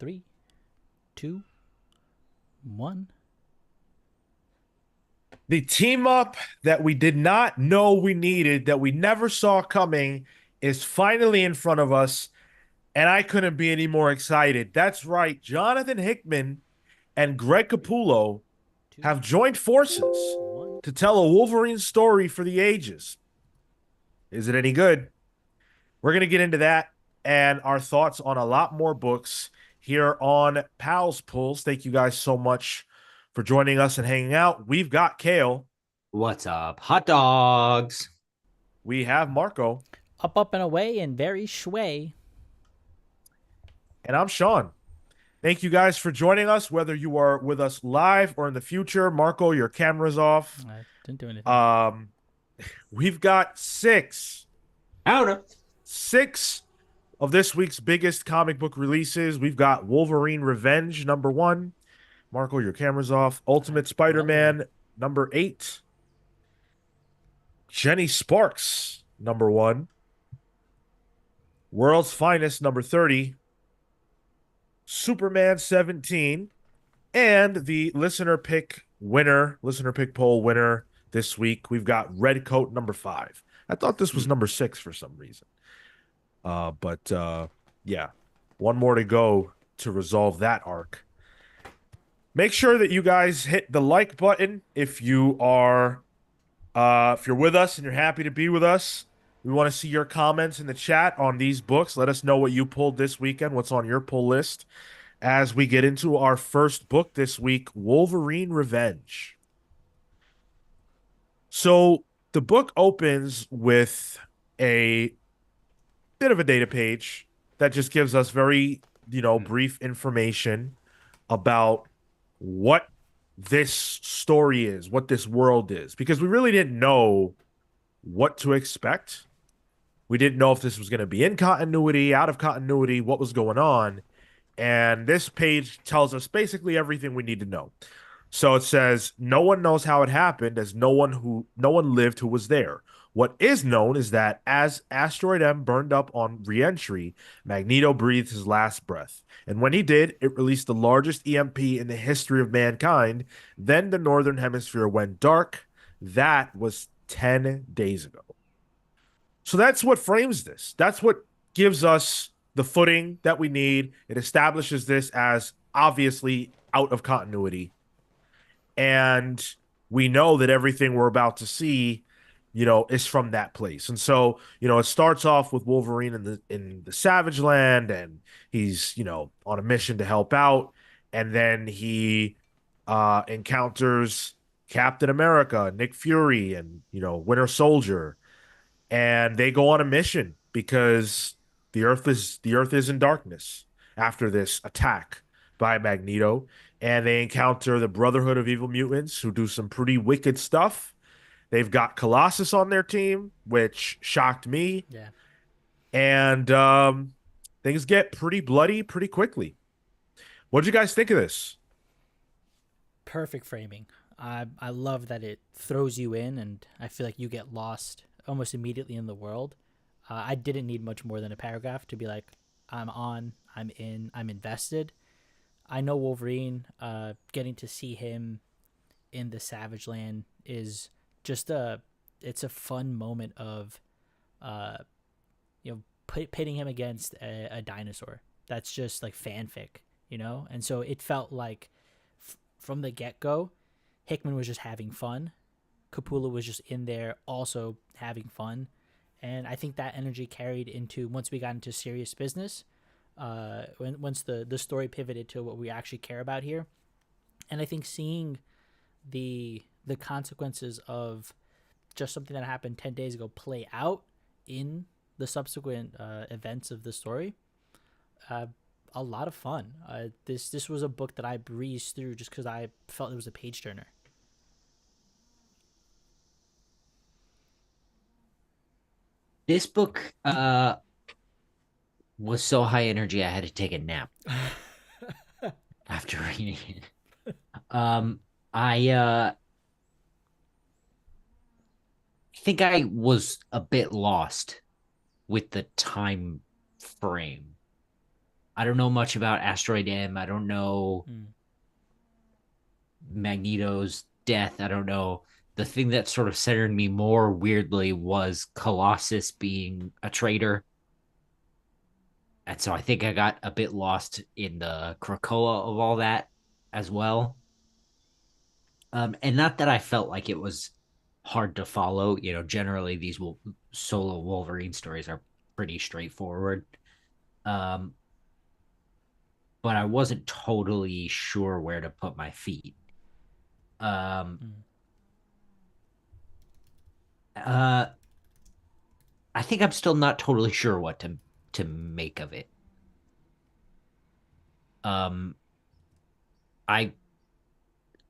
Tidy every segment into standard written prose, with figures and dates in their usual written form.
Three, two, one. The team up that we did not know we needed, that we never saw coming, is finally in front of us, and I couldn't be any more excited. That's right. Jonathan Hickman and Greg Capullo Two, have joined forces one. to tell a Wolverine story for the ages. Is it any good? We're going to get into that and our thoughts on a lot more books here on Pals Pulls. Thank you guys so much for joining us and hanging out. We've got Cale. What's up? Hot dogs. We have Marco. Up, and away, and very shway. And I'm Sean. Thank you guys for joining us, whether you are with us live or in the future. Marco, your camera's off. I didn't do anything. Um, we've got Outer. six of this week's biggest comic book releases. We've got Wolverine Revenge, #1. Marco, your camera's off. Ultimate Spider-Man, #8. Jenny Sparks, #1. World's Finest, #30. Superman 17, and the listener pick poll winner this week, we've got Redcoat, #5. I thought this was #6 for some reason. But yeah, one more to go to resolve that arc. Make sure that you guys hit the like button if you're with us and you're happy to be with us. We want to see your comments in the chat on these books. Let us know what you pulled this weekend, what's on your pull list, as we get into our first book this week, Wolverine Revenge. So the book opens with a bit of a data page that just gives us very, brief information about what this story is, what this world is, because we really didn't know what to expect. We didn't know if this was going to be in continuity, out of continuity, what was going on. And this page tells us basically everything we need to know. So it says, no one knows how it happened, as no one lived who was there. What is known is that as Asteroid M burned up on re-entry, Magneto breathed his last breath. And when he did, it released the largest EMP in the history of mankind. Then the Northern Hemisphere went dark. That was 10 days ago. So that's what frames this. That's what gives us the footing that we need. It establishes this as obviously out of continuity. And we know that everything we're about to see, is from that place. And so, it starts off with Wolverine in the Savage Land, and he's, on a mission to help out. And then he encounters Captain America, Nick Fury, and, Winter Soldier, and they go on a mission because the earth is in darkness after this attack by Magneto, and they encounter the Brotherhood of Evil Mutants, who do some pretty wicked stuff. They've got Colossus on their team, which shocked me, Yeah. and things get pretty bloody pretty quickly. What did you guys think of this? Perfect framing. I love that it throws you in, and I feel like you get lost almost immediately in the world. I didn't need much more than a paragraph to be like, I'm on, I'm in, I'm invested. I know Wolverine. Getting to see him in the Savage Land is just it's a fun moment of, uh, pitting him against a dinosaur. That's just like fanfic. And so it felt like from the get go, Hickman was just having fun. Capullo was just in there also having fun. And I think that energy carried into once we got into serious business, once the story pivoted to what we actually care about here. And I think seeing the consequences of just something that happened 10 days ago play out in the subsequent events of the story, a lot of fun. This was a book that I breezed through just because I felt it was a page turner. This book was so high energy I had to take a nap after reading it. I think I was a bit lost with the time frame. I don't know much about Asteroid M. I don't know Mm, Magneto's death. I don't know. The thing that sort of centered me more weirdly was Colossus being a traitor. And so I think I got a bit lost in the Krakoa of all that as well. And not that I felt like it was hard to follow. Generally these solo Wolverine stories are pretty straightforward. Um, but I wasn't totally sure where to put my feet. Um, mm. uh, I think I'm still not totally sure what to make of it. Um, I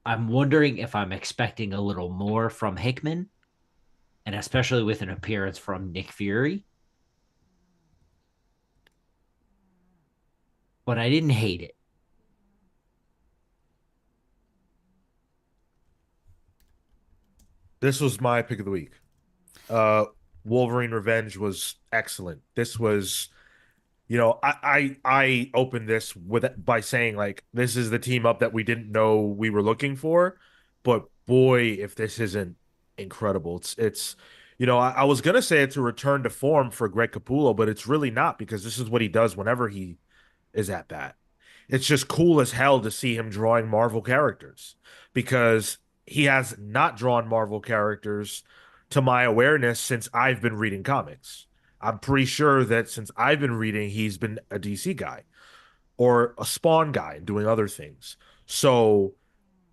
I'm wondering if I'm expecting a little more from Hickman, and especially with an appearance from Nick Fury. But I didn't hate it. This was my pick of the week. Uh, Wolverine Revenge was excellent. This was, I opened this with by saying like this is the team up that we didn't know we were looking for, but boy, if this isn't incredible, I was gonna say it's a return to form for Greg Capullo, but it's really not because this is what he does whenever he is at bat. It's just cool as hell to see him drawing Marvel characters because he has not drawn Marvel characters to my awareness since I've been reading comics. I'm pretty sure that since I've been reading, he's been a DC guy or a Spawn guy and doing other things. So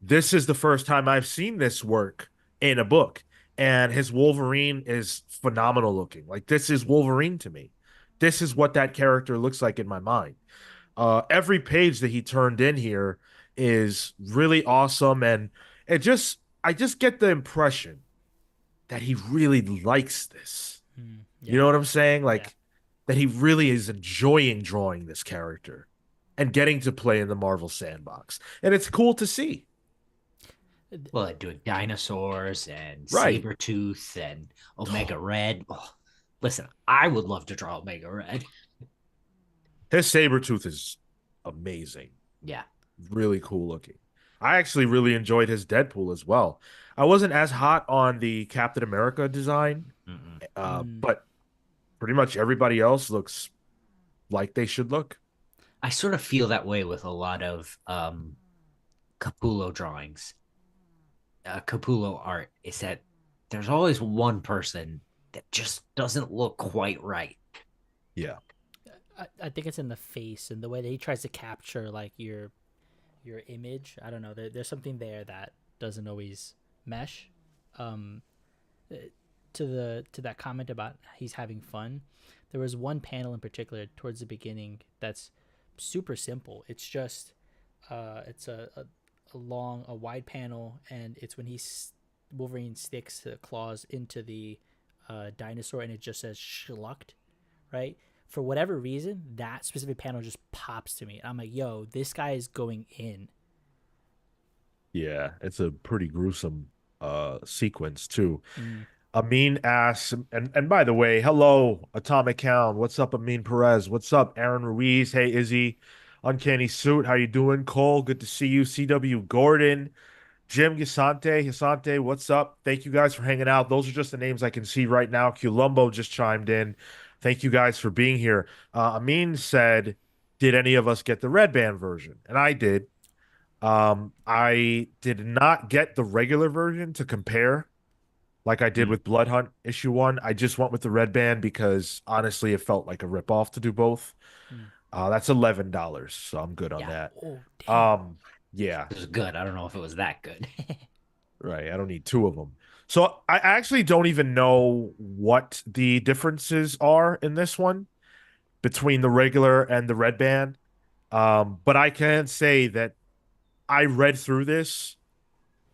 this is the first time I've seen this work in a book, and his Wolverine is phenomenal looking. Like this is Wolverine to me. This is what that character looks like in my mind. Every page that he turned in here is really awesome, and I just get the impression that he really likes this. Mm, You yeah, know what I'm saying? yeah. Like that he really is enjoying drawing this character and getting to play in the Marvel sandbox, and it's cool to see. Well, doing dinosaurs and Right. Sabretooth and Omega Red. Oh, listen, I would love to draw Omega Red. His Sabretooth is amazing. Yeah. Really cool looking. I actually really enjoyed his Deadpool as well. I wasn't as hot on the Captain America design, Mm-mm. Mm. but pretty much everybody else looks like they should look. I sort of feel that way with a lot of Capullo drawings, Capullo art, is that there's always one person that just doesn't look quite right. Yeah. I think it's in the face and the way that he tries to capture like your image. I don't know. There's something there that doesn't always mesh. Um, to that comment about he's having fun, there was one panel in particular towards the beginning that's super simple. It's just it's a wide panel, and it's when Wolverine sticks the claws into the dinosaur, and it just says schlucked, right? For whatever reason, that specific panel just pops to me. I'm like, yo, this guy is going in. Yeah, it's a pretty gruesome sequence too. Mm, Amin asks, and by the way, hello, Atomic Hound. What's up, Amin Perez? What's up, Aaron Ruiz? Hey, Izzy. Uncanny Suit, how you doing? Cole, good to see you. CW Gordon, Jim Gisante, what's up? Thank you guys for hanging out. Those are just the names I can see right now. Columbo just chimed in. Thank you guys for being here. Amin said, "Did any of us get the red band version?" And I did. I did not get the regular version to compare like I did Mm, with Blood Hunt issue one. I just went with the red band because honestly, it felt like a ripoff to do both. mm. That's $11, so I'm good on yeah, that. Oh damn. Um, yeah, it was good. I don't know if it was that good. right. I don't need two of them. So I actually don't even know what the differences are in this one between the regular and the red band. But I can say that I read through this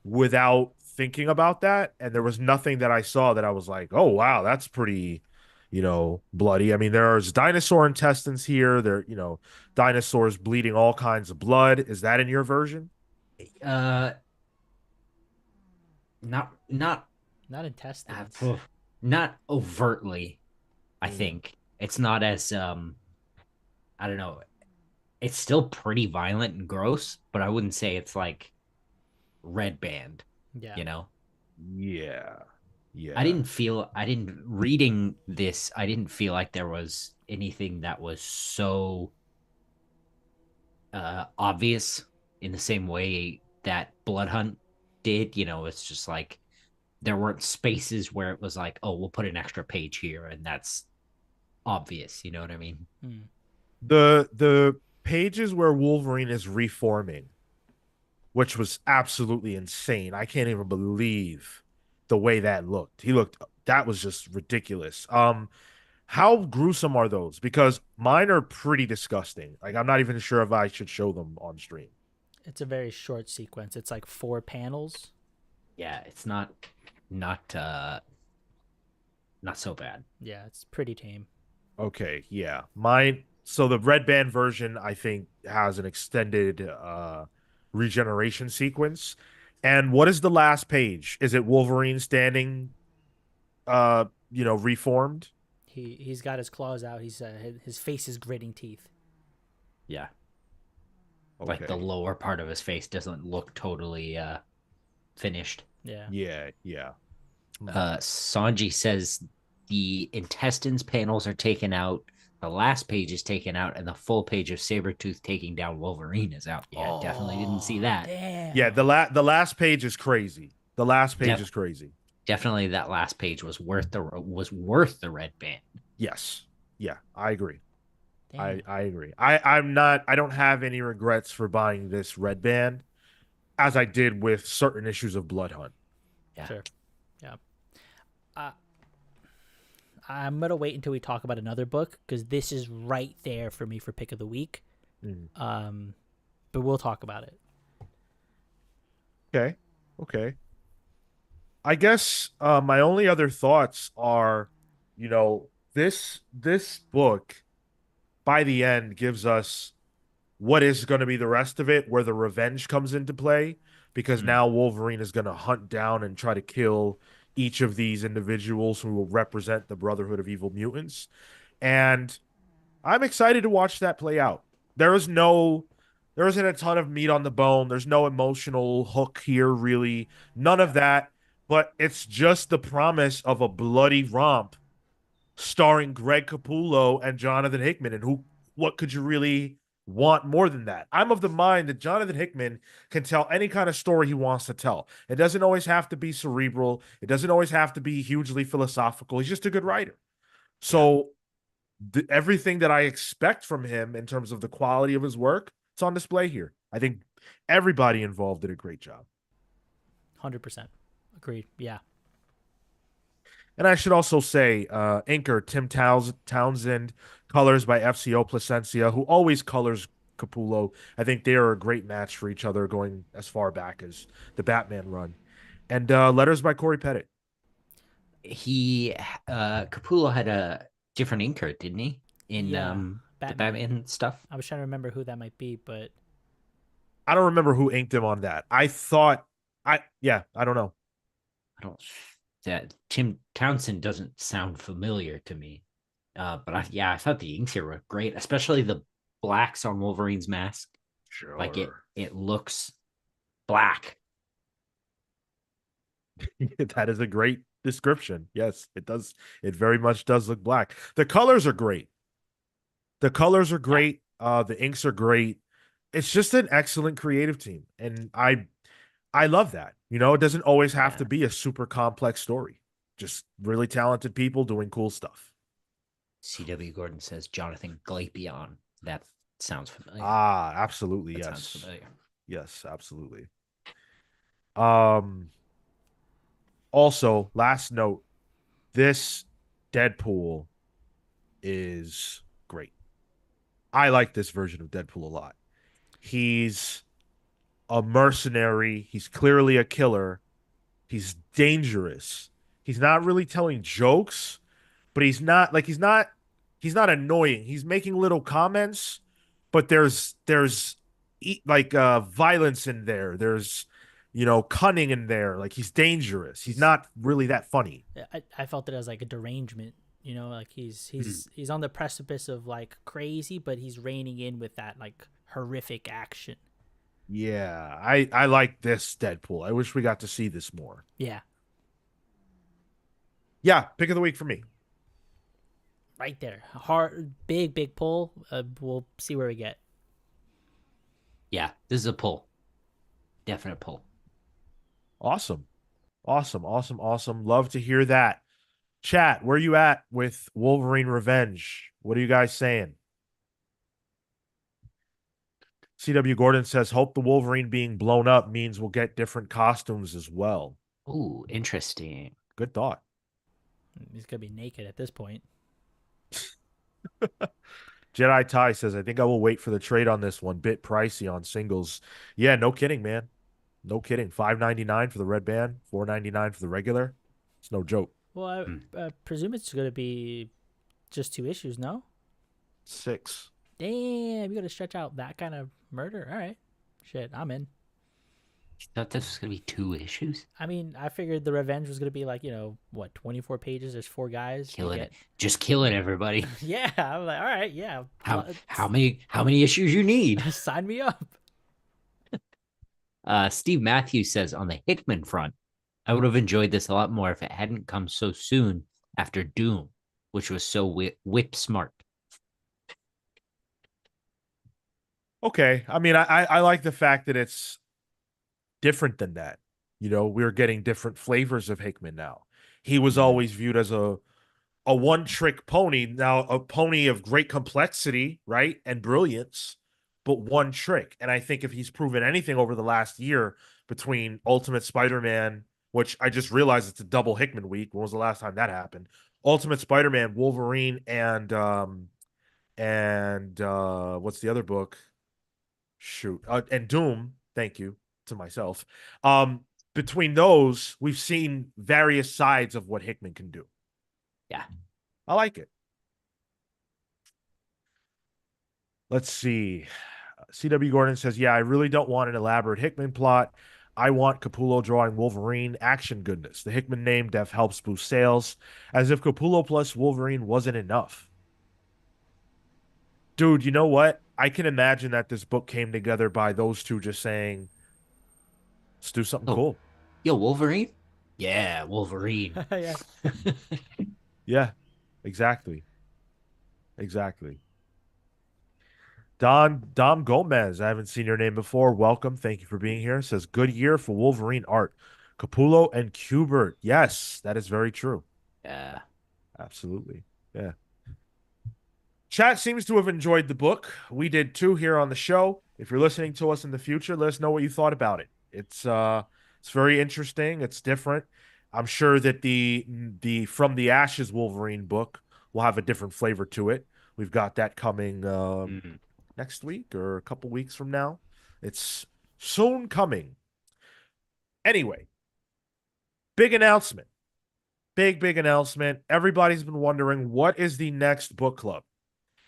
without thinking about that. And there was nothing that I saw that I was like, oh, wow, that's pretty, bloody. I mean, there's dinosaur intestines here. Dinosaurs bleeding all kinds of blood. Is that in your version? uh, not Not uh, intestines. not overtly. I Mm, think it's not as I don't know. it's still pretty violent and gross, but I wouldn't say it's like red band, Yeah. you know. Yeah. I Yeah. didn't feel I didn't reading this, I didn't feel like there was anything that was so obvious in the same way that Blood Hunt did. It's just like there weren't spaces where it was like, oh, we'll put an extra page here and that's obvious. You know what I mean? Mm. The pages where Wolverine is reforming, which was absolutely insane. I can't even believe the way that looked. That was just ridiculous. How gruesome are those? Because mine are pretty disgusting. Like I'm not even sure if I should show them on stream. It's a very short sequence. It's like 4 panels. Yeah, it's not not so bad. Yeah, it's pretty tame. Okay, yeah. Mine so the red band version I think has an extended regeneration sequence. And what is the last page? Is it Wolverine standing reformed? He's got his claws out. His face is gritting teeth. Yeah, like the Okay. lower part of his face doesn't look totally finished. Yeah. Yeah, yeah. Hmm. Sanji says the intestines panels are taken out, the last page is taken out, and the full page of Sabretooth taking down Wolverine is out. Yeah, definitely didn't see Oh that. Yeah, damn. the last page is crazy. The last page Def- is crazy. Definitely that last page was worth the red band. Yes. Yeah, I agree. Damn. I agree. I don't have any regrets for buying this red band as I did with certain issues of Blood Hunt. Yeah. Sure. Yeah. Uh, I'm gonna wait until we talk about another book because this is right there for me for pick of the week. Mm. Um, but we'll talk about it. Okay. Okay. I guess my only other thoughts are, this book by the end gives us what is going to be the rest of it, where the revenge comes into play, because Mm. now Wolverine is going to hunt down and try to kill each of these individuals who will represent the Brotherhood of Evil Mutants. And I'm excited to watch that play out. There is no, there isn't a ton of meat on the bone. There's no emotional hook here, really. None of Yeah. that. But it's just the promise of a bloody romp starring Greg Capullo and Jonathan Hickman. And what could you really want more than that? I'm of the mind that Jonathan Hickman can tell any kind of story he wants to tell. It doesn't always have to be cerebral. It doesn't always have to be hugely philosophical. He's just a good writer. Yeah. So everything that I expect from him in terms of the quality of his work, it's on display here. I think everybody involved did a great job. 100%. Agreed. Yeah. And I should also say, inker Townsend, colors by FCO Placencia, who always colors Capullo. I think they are a great match for each other going as far back as the Batman run. And letters by Corey Pettit. He Capullo had a different inker, didn't he? In Yeah. the Batman. Batman stuff. I was trying to remember who that might be, but I don't remember who inked him on that. I don't know. I don't that Tim Townsend doesn't sound familiar to me. But I thought the inks here were great, especially the blacks on Wolverine's mask. Like it Sure. it looks black. That is a great description. Yes, it does. It very much does look black. The colors are great. The colors are Yeah, great. The inks are great. It's just an excellent creative team, and I love that. It doesn't always have yeah. to be a super complex story. Just really talented people doing cool stuff. C.W. Gordon says Jonathan Glapion. That sounds familiar. Ah, absolutely. That sounds Yes. familiar. Yes, absolutely. Um, Also, last note, this Deadpool is great. I like this version of Deadpool a lot. He's a mercenary. He's clearly a killer. He's dangerous. He's not really telling jokes, but he's not annoying. He's making little comments, but there's violence in there. There's cunning in there. Like he's dangerous. He's he's. not really that funny. I felt it as like a derangement. You know, like Hmm. he's on the precipice of like crazy, but he's reining in with that like horrific action. Yeah, I like this Deadpool. I wish we got to see this more. Yeah, Yeah, pick of the week for me. right there. Hard, big pull. We'll see where we get. Yeah, this is a pull. Definite pull. Awesome. Awesome. Awesome. Awesome. Love to hear that. Chat, where you at with Wolverine Revenge? What are you guys saying? CW Gordon says, hope the Wolverine being blown up means we'll get different costumes as well. Ooh, interesting. Good thought. He's gonna be naked at this point. Jedi Ty says, I think I will wait for the trade on this one. Bit pricey on singles. Yeah, no kidding, man. No kidding. $5.99 for the red band, $4.99 for the regular. It's no joke. Well, Hmm. I presume it's gonna be just 2 issues. No. 6. Damn, you gotta stretch out that kind of murder. All right, shit, I'm in. Thought this was gonna be 2 issues. I mean, I figured the revenge was gonna be like, 24 pages. There's 4 guys. You Killing it. get, Just killing everybody. yeah. I'm like, all right, yeah. How many issues you need? Sign me up. Steve Matthews says on the Hickman front, I would have enjoyed this a lot more if it hadn't come so soon after Doom, which was so whip smart. Okay. I mean, I like the fact that it's different than that. We're getting different flavors of Hickman now. He was Mm, always viewed as a one-trick pony, now a pony of great complexity, right? And brilliance, but one trick. And I think if he's proven anything over the last year between Ultimate Spider-Man, which I just realized it's a double Hickman week. When was the last time that happened? Ultimate Spider-Man, Wolverine, and what's the other book? Shoot. And Doom, thank you to myself. Between those, we've seen various sides of what Hickman can do. yeah. I like it. Let's see. CW Gordon says, yeah, I really don't want an elaborate Hickman plot. I want Capullo drawing Wolverine action goodness. The Hickman name def helps boost sales, as if Capullo plus Wolverine wasn't enough. Dude, you know what? I can imagine that this book came together by those two just saying, let's do something Oh, cool. yo, Wolverine? Yeah, Wolverine. Yeah. Yeah, exactly. Exactly. Dom Gomez, I haven't seen your name before. Welcome. Thank you for being here. Says good year for Wolverine art. Capullo and Kubert. Yes, that is very true. Yeah. Absolutely. Yeah. Chat seems to have enjoyed the book. We did too here on the show. If you're listening to us in the future, let us know what you thought about it. It's very interesting. It's different. I'm sure that the From the Ashes Wolverine book will have a different flavor to it. We've got that coming Mm. next week or a couple weeks from now. It's soon coming. Anyway, big announcement. Big announcement. Everybody's been wondering what is the next book club?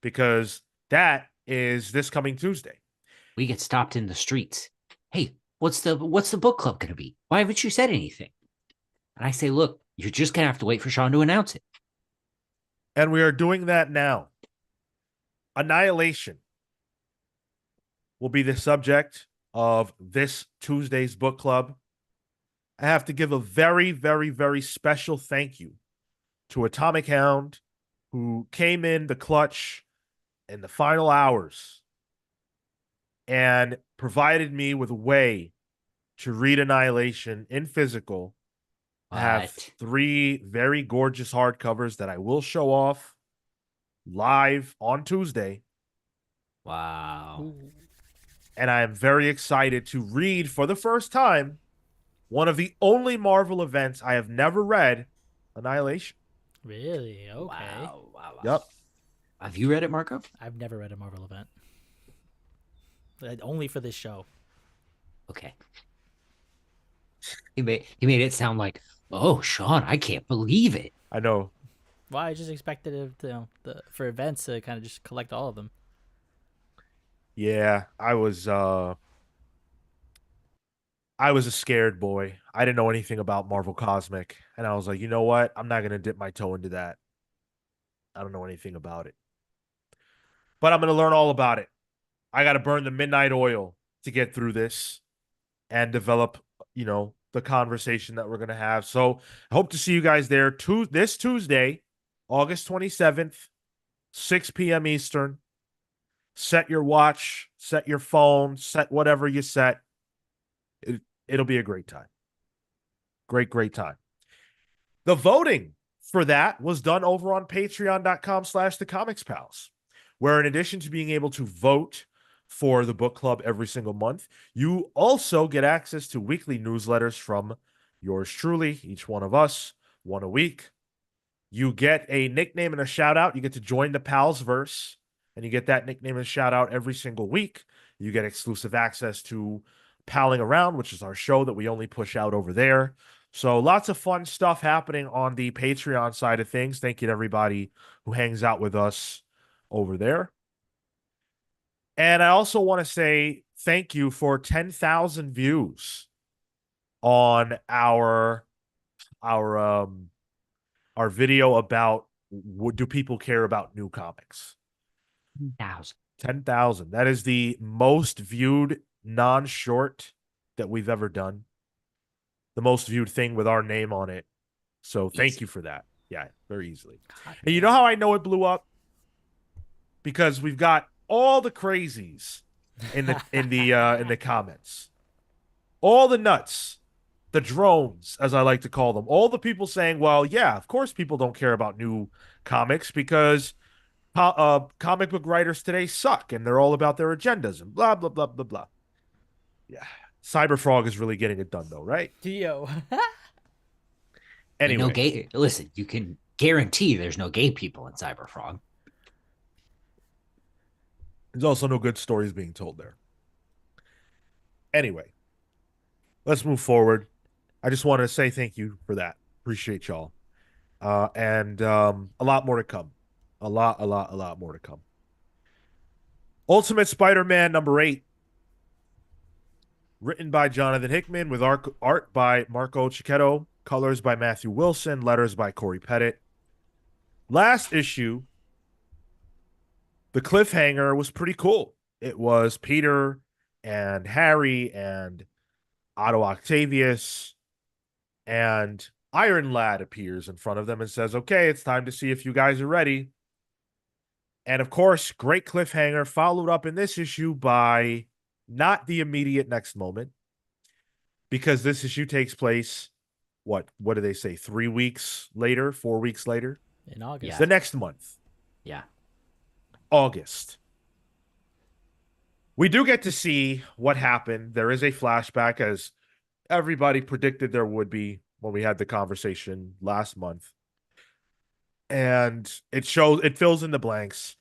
Because that is this coming Tuesday. We get stopped in the streets. Hey, what's the book club gonna be? Why haven't you said anything? And I say, look, you're just gonna have to wait for Sean to announce it. And we are doing that now. Annihilation will be the subject of this Tuesday's book club. I have to give a very special thank you to Atomic Hound, who came in the clutch in the final hours and provided me with a way to read Annihilation in physical. I have What? 3 very gorgeous hardcovers that I will show off live on Tuesday. Wow. Ooh, And I am very excited to read for the first time one of the only Marvel events I have never read, Annihilation. really? Okay. Wow. Yep. Have you read it, Marco? I've never read a Marvel event. Only for this show. Okay. He made it sound like, oh, Sean, I can't believe it. I know. Well, I just expected it to, for events to kind of just collect all of them. Yeah, I was a scared boy. I didn't know anything about Marvel Cosmic, and I was like, you know what? I'm not gonna dip my toe into that. I don't know anything about it. But I'm going to learn all about it. I got to burn the midnight oil to get through this and develop, the conversation that we're going to have. So I hope to see you guys there this Tuesday, August 27th, 6 p.m. Eastern. Set your watch, set your phone, set whatever you set. It'll be a great time. Great, great time. The voting for that was done over on patreon.com/thecomicspals, where in addition to being able to vote for the book club every single month, you also get access to weekly newsletters from yours truly, each one of us, one a week. You get a nickname and a shout out. You get to join the Pals verse, and you get that nickname and shout out every single week. You get exclusive access to Palling Around, which is our show that we only push out over there. So lots of fun stuff happening on the Patreon side of things. Thank you to everybody who hangs out with us over there. And I also want to say thank you for 10,000 views on our video about what do people care about new comics. 1,000. 10,000. That is the most viewed non-short that we've ever done. The most viewed thing with our name on it. So thank Easy. you for that. Yeah, very easily. God And you damn. know how I know it blew up? Because we've got all the crazies in the comments. All the nuts, the drones, as I like to call them. All the people saying, well, yeah, of course people don't care about new comics because comic book writers today suck and they're all about their agendas and blah, blah, blah, blah, blah. Yeah. Cyberfrog is really getting it done, though, right? Yo. Ain't no Anyway, gay. Listen, you can guarantee there's no gay people in Cyberfrog. there's also no good stories being told there. Anyway, let's move forward. I just wanted to say thank you for that. Appreciate y'all. And a lot more to come. A lot more to come. Ultimate Spider-Man #8, written by Jonathan Hickman with art by Marco Cicchetto, colors by Matthew Wilson, letters by Corey Pettit. Last issue, the cliffhanger was pretty cool. It was Peter and Harry and Otto Octavius, and Iron Lad appears in front of them and says, okay, it's time to see if you guys are ready. And of course, great cliffhanger followed up in this issue by not the immediate next moment, because this issue takes place, what do they say, 3 weeks later, 4 weeks later? In August. Yeah. The next month, Yeah. August. We do get to see what happened. There is a flashback, as everybody predicted there would be when we had the conversation last month. And it fills in the blanks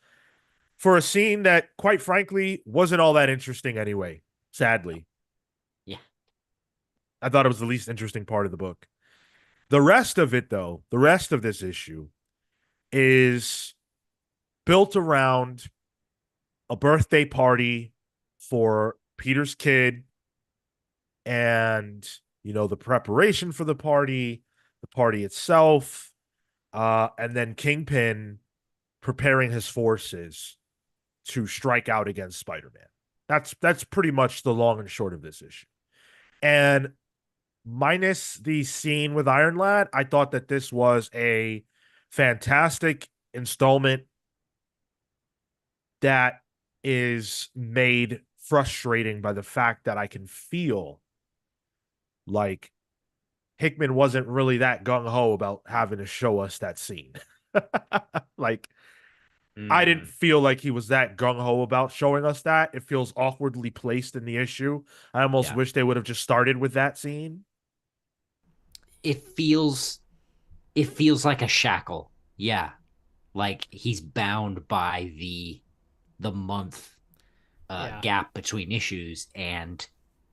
for a scene that, quite frankly, wasn't all that interesting anyway, sadly. Yeah. I thought it was the least interesting part of the book. The rest of it, though, the rest of this issue is built around a birthday party for Peter's kid and, the preparation for the party itself, and then Kingpin preparing his forces to strike out against Spider-Man. That's pretty much the long and short of this issue. And minus the scene with Iron Lad, I thought that this was a fantastic installment that is made frustrating by the fact that I can feel like Hickman wasn't really that gung-ho about having to show us that scene. Like, I didn't feel like he was that gung-ho about showing us that. It feels awkwardly placed in the issue. I almost Yeah. wish they would have just started with that scene. It feels like a shackle. Yeah. Like he's bound by the month Yeah. gap between issues, and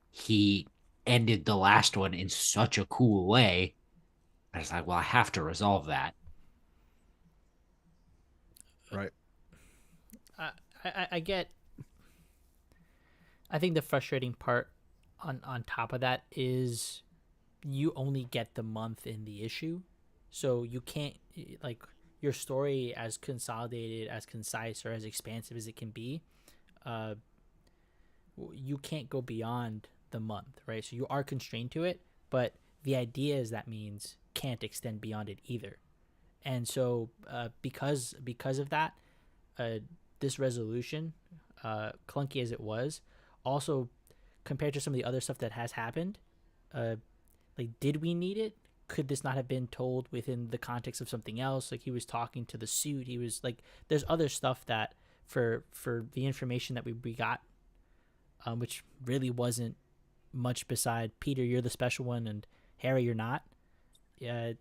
he ended the last one in such a cool way. I was like, well, I have to resolve that. Right. I get. I think the frustrating part on top of that is you only get the month in the issue, so you can't, like, your story as consolidated, as concise, or as expansive as it can be, uh, you can't go beyond the month, right? So you are constrained to it, but the idea is that means can't extend beyond it either. And so because of that, uh, this resolution, clunky as it was, also compared to some of the other stuff that has happened, uh, like did we need it? Could this not have been told within the context of something else? Like he was talking to the suit. He was like, there's other stuff that for the information that we got, which really wasn't much beside Peter, you're the special one, and Harry, you're not. Yeah,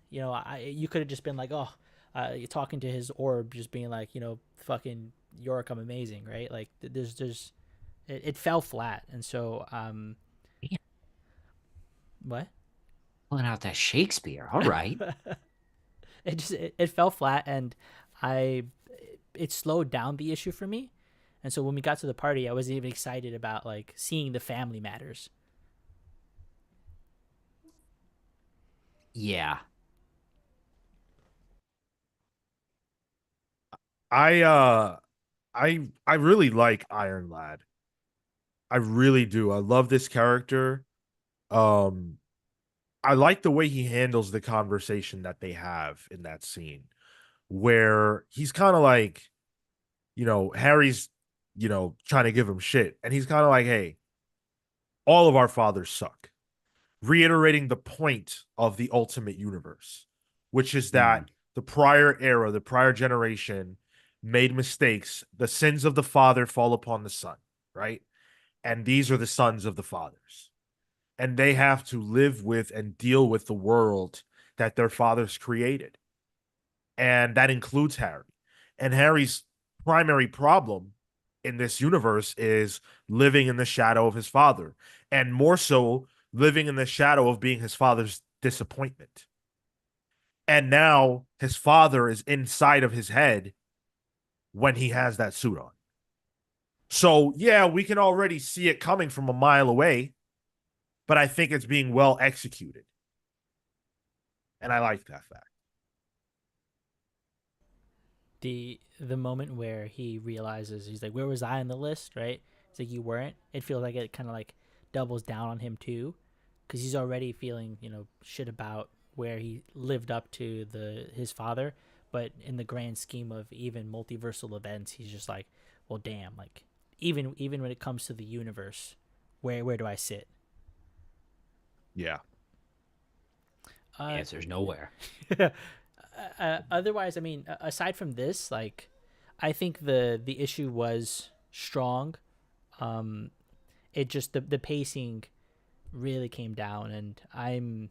you could have just been like, oh, you're talking to his orb, just being like, fucking York, I'm amazing, right? Like, it fell flat, and so, Man, what? pulling out that Shakespeare. All right. It fell flat, and I, it slowed down the issue for me, and so when we got to the party, I wasn't even excited about like seeing the family matters. Yeah. I I really like Iron Lad. I really do. I love this character. Um I like the way he handles the conversation that they have in that scene where he's kind of like, Harry's, trying to give him shit and he's kind of like, "Hey, all of our fathers suck." Reiterating the point of the ultimate universe, which is Mm. that the prior era, the prior generation made mistakes. The sins of the father fall upon the son, right? And these are the sons of the fathers. And they have to live with and deal with the world that their fathers created. And that includes Harry. And Harry's primary problem in this universe is living in the shadow of his father, and more so, living in the shadow of being his father's disappointment. And now his father is inside of his head when he has that suit on. So, yeah, we can already see it coming from a mile away, but I think it's being well executed. And I like that fact. The moment where he realizes, he's like, where was I on the list, right? It's like, you weren't. It feels like it kind of like doubles down on him too, because he's already feeling shit about where he lived up to the his father, but in the grand scheme of even multiversal events, he's just like, well, damn, like even when it comes to the universe, where do I sit? Yeah. uh Answer's nowhere. Otherwise, I mean, aside from this, like, I think the issue was strong. Um, it just the pacing really came down, and I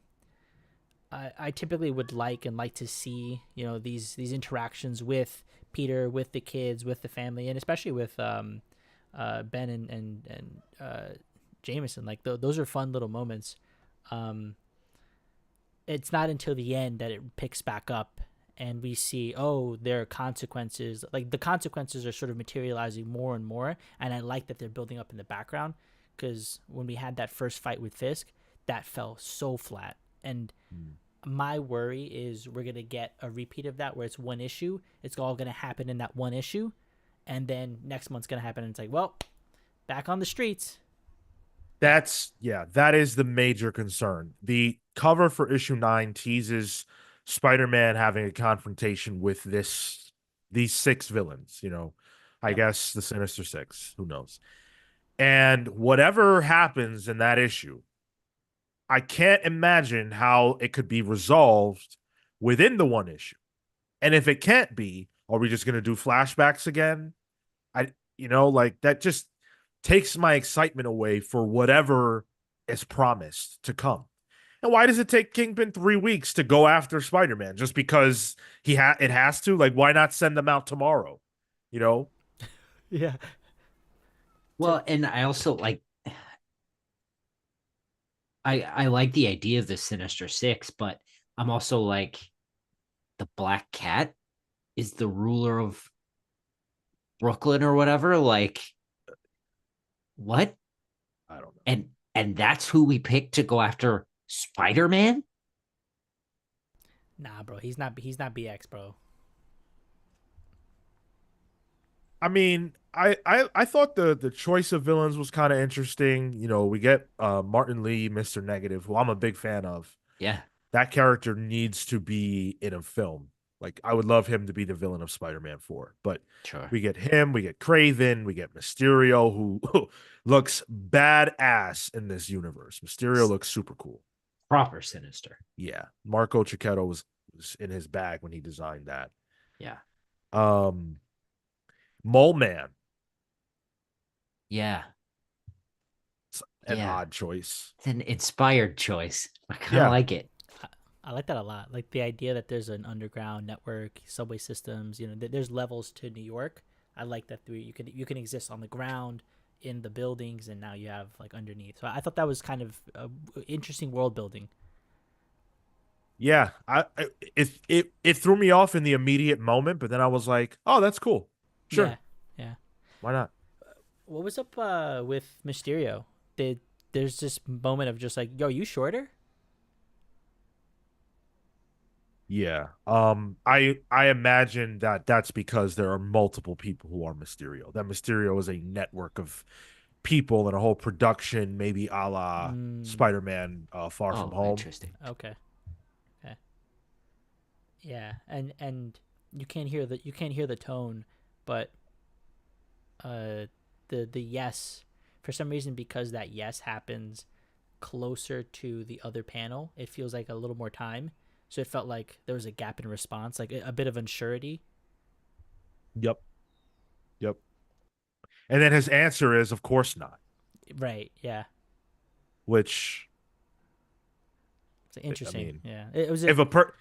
typically would like to see these interactions with Peter, with the kids, with the family, and especially with Ben and Jameson. Like those are fun little moments. Um, it's not until the end that it picks back up and we see, oh, there are consequences. Like the consequences are sort of materializing more and more, and I like that they're building up in the background, because when we had that first fight with Fisk, that fell so flat. And Mm. my worry is we're gonna get a repeat of that, where it's one issue, it's all gonna happen in that one issue, and then next month's gonna happen and it's like, well, back on the streets. That is the major concern. The cover for issue 9 teases Spider-Man having a confrontation with these six villains, I Yep. guess the Sinister Six, who knows. And whatever happens in that issue, I can't imagine how it could be resolved within the one issue. And if it can't be, are we just going to do flashbacks again? Like that just takes my excitement away for whatever is promised to come. And why does it take Kingpin 3 weeks to go after Spider-Man? Just because it has to? Like, why not send them out tomorrow? You know? Yeah. To Well, and I also I like the idea of the Sinister Six, but I'm also like, the Black Cat is the ruler of Brooklyn or whatever. Like, what? I don't know. And that's who we picked to go after Spider-Man? Nah, bro, he's not BX, bro. I mean, I thought the choice of villains was kind of interesting. You know, we get Martin Lee, Mr. Negative, who I'm a big fan of. Yeah, That character needs to be in a film. Like, I would love him to be the villain of Spider-Man 4. But sure. we get him, we get Craven, we get Mysterio, who looks badass in this universe. Mysterio S- looks super cool. Proper sinister. Yeah. Marco Cicchetto was in his bag when he designed that. Yeah. Um, Mole Man, Yeah. it's an Yeah. odd choice. It's an inspired choice. I kind of Yeah. like it. I like that a lot. Like the idea that there's an underground network, subway systems. There's levels to New York. I like that you can exist on the ground, in the buildings, and now you have like underneath. So I thought that was kind of interesting world building. Yeah. It threw me off in the immediate moment, but then I was like, oh, that's cool. Yeah, Sure. yeah. Why not? What was up with Mysterio? Did There's this moment of just like, yo, you shorter? Yeah. I imagine that that's because there are multiple people who are Mysterio. That Mysterio is a network of people and a whole production, maybe a la Mm, Spider-Man Far From Oh, Home. interesting. okay, okay, yeah, and you can't hear the tone, but the yes, for some reason, because that yes happens closer to the other panel, it feels like a little more time. So it felt like there was a gap in response, like a bit of unsurety. Yep. Yep. And then his answer is, of course not, Right? Yeah. which It's I interesting. mean, Yeah. It was if a per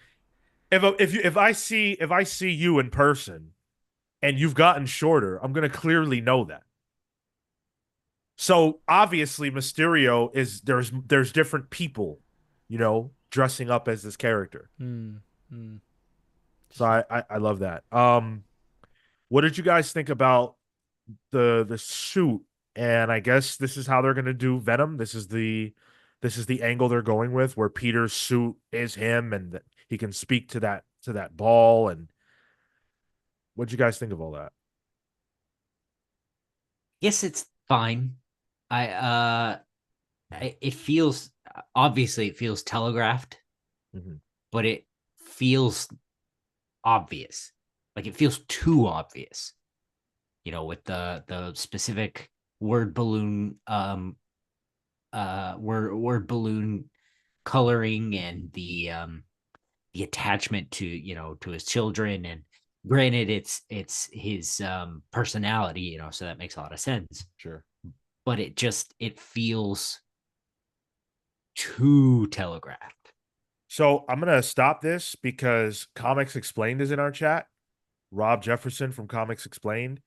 if I see you in person and you've gotten shorter, I'm gonna clearly know that. So obviously Mysterio is there's different people, dressing up as this character. Hmm. Hmm. So I love that. What did you guys think about the suit? And I guess this is how they're gonna do Venom. This is the angle they're going with, where Peter's suit is him and he can speak to that ball. And what did you guys think of all that? Yes, it's fine. It feels obviously it feels telegraphed, Mhm. but it feels obvious. Like it feels too obvious. With the specific word balloon word balloon coloring and the attachment to to his children, and granted it's his personality, so that makes a lot of sense, Sure. but it feels too telegraphed. So I'm gonna stop this because Comics Explained is in our chat. Rob Jefferson from Comics Explained.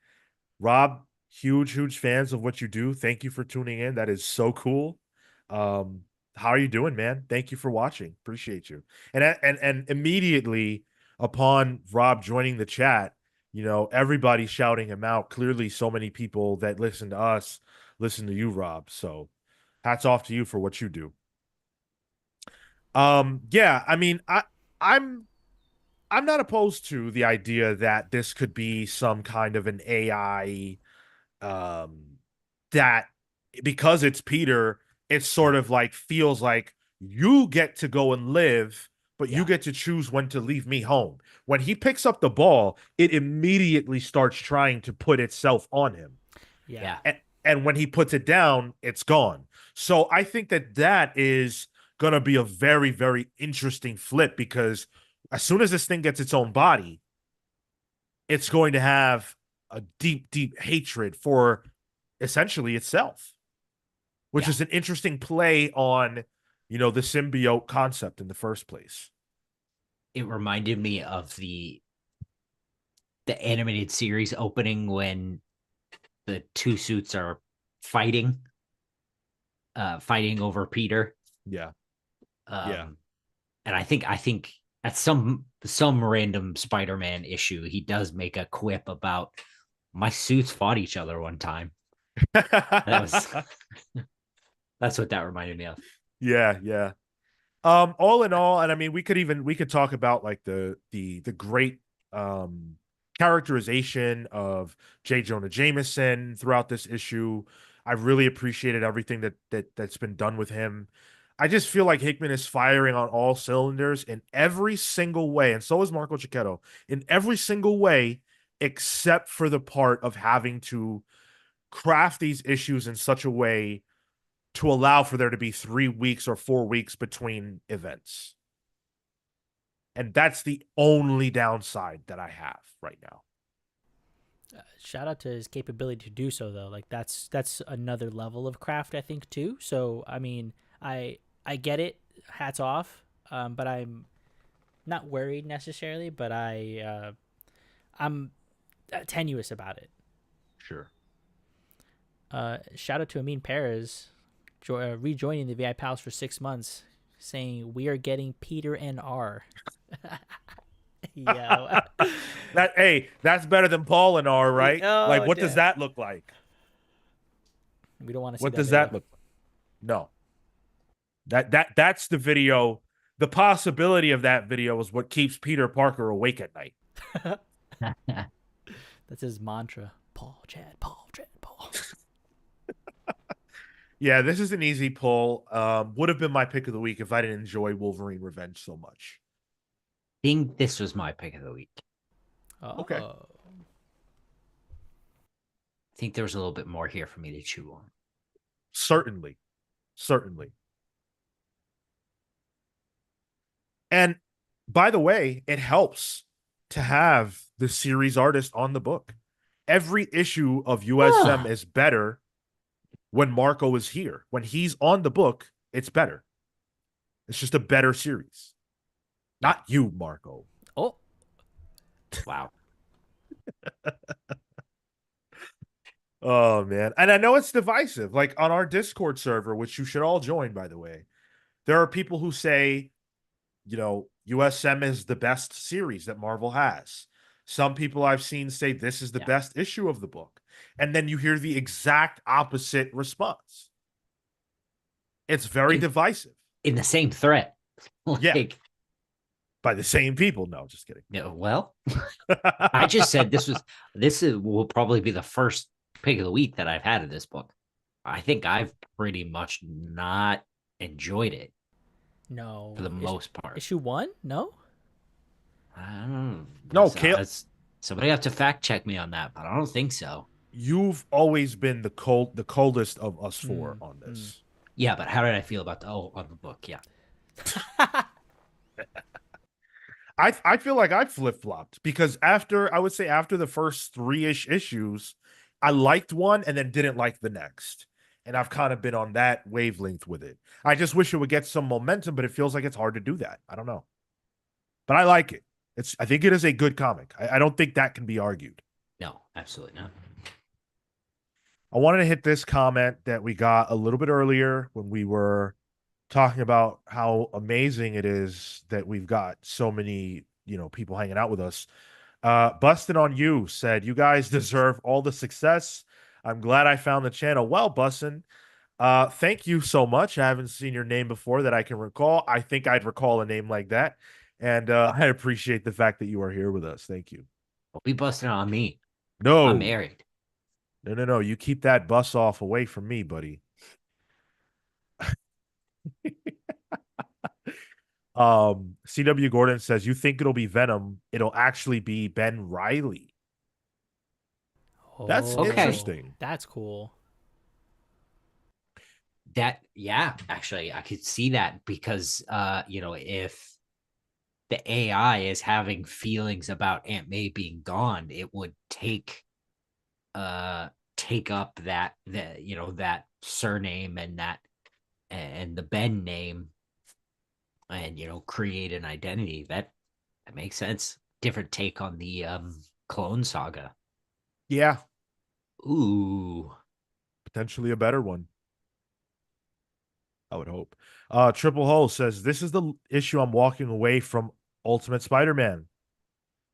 Rob, huge fans of what you do. Thank you for tuning in. That is so cool. Um, how are you doing, man? Thank you for watching. Appreciate you. And immediately upon Rob joining the chat, everybody shouting him out. Clearly, so many people that listen to us listen to you, Rob. So hats off to you for what you do. Yeah, I mean, I'm I'm not opposed to the idea that this could be some kind of an AI, um that, because it's Peter, it sort Yeah, of like feels like you get to go and live, but you yeah, get to choose when to leave me home. When he picks up the ball, it immediately starts trying to put itself on him. Yeah. yeah. And when he puts it down, it's gone. So I think that is going to be a very, very interesting flip, because as soon as this thing gets its own body, it's going to have a deep hatred for essentially itself, which Yeah. is an interesting play on, the symbiote concept in the first place. It reminded me of the animated series opening when the two suits are fighting fighting over Peter. Yeah. Yeah. Um, and I think at some random Spider-Man issue, he does make a quip about my suits fought each other one time. That was that's what that reminded me of. Yeah, yeah. All in all, and I mean, we could talk about like the great um characterization of J. Jonah Jameson throughout this issue. I really appreciated everything that's been done with him. I just feel like Hickman is firing on all cylinders in every single way, and so is Marco Cicchetto, in every single way, except for the part of having to craft these issues in such a way to allow for there to be 3 weeks or 4 weeks between events. And that's the only downside that I have right now. Shout out to his capability to do so though. Like that's another level of craft I think too. So I mean, I get it. Hats off. But I'm not worried necessarily. But I'm tenuous about it. Sure. Shout out to Amin Perez, rejoining the VI Palace for 6 months, saying we are getting Peter and R. Yeah. That's better than Paul and R, right? Like, Oh, what does that look like? we don't want to see What that does video. that look like? No. That's the video. The possibility of that video is what keeps Peter Parker awake at night. That's his mantra. Paul, Chad, Paul, Chad, Paul. Yeah, this is an easy pull. Would have been my pick of the week if I didn't enjoy Wolverine Revenge so much. I think this was my pick of the week. Oh. Okay. I think there was a little bit more here for me to chew on. Certainly. And by the way, it helps to have the series artist on the book. Every issue of USM is better when Marco is here. When he's on the book, it's better. It's just a better series. Not you, Marco. Oh. Wow. Oh, man. And I know it's divisive. Like on our Discord server, which you should all join, by the way, there are people who say, USM is the best series that Marvel has. Some people I've seen say this is the best issue of the book. And then you hear the exact opposite response. It's very divisive. In the same thread. Yeah. By the same people. No, just kidding. Yeah, well, I just said this will probably be the first pick of the week that I've had of this book. I think I've pretty much not enjoyed it. No. For the most part. Issue 1? No? I don't know. No, Cale. Somebody have to fact check me on that, but I don't think so. You've always been the coldest of us four on this. Yeah, but how did I feel about on the book? Yeah. I feel like I flip-flopped because after the first 3-ish issues, I liked one and then didn't like the next. And I've kind of been on that wavelength with it. I just wish it would get some momentum, but it feels like it's hard to do that. I don't know. But I like it. I think it is a good comic. I don't think that can be argued. No, absolutely not. I wanted to hit this comment that we got a little bit earlier when we were talking about how amazing it is that we've got so many, people hanging out with us. Bustin' on You said, "You guys deserve all the success. I'm glad I found the channel." Well, Bustin', thank you so much. I haven't seen your name before that I can recall. I think I'd recall a name like that. And I appreciate the fact that you are here with us. Thank you. Don't be busting on me. No. I'm married. No. You keep that bus off away from me, buddy. CW Gordon says, "You think it'll be Venom? It'll actually be Ben Reilly." That's interesting. That's cool. Actually, I could see that because if the AI is having feelings about Aunt May being gone, it would take up that that surname and the Ben name and create an identity. That makes sense. Different take on the Clone Saga. Yeah. Ooh. Potentially a better one. I would hope. Triple Hole says, "This is the issue I'm walking away from Ultimate Spider-Man.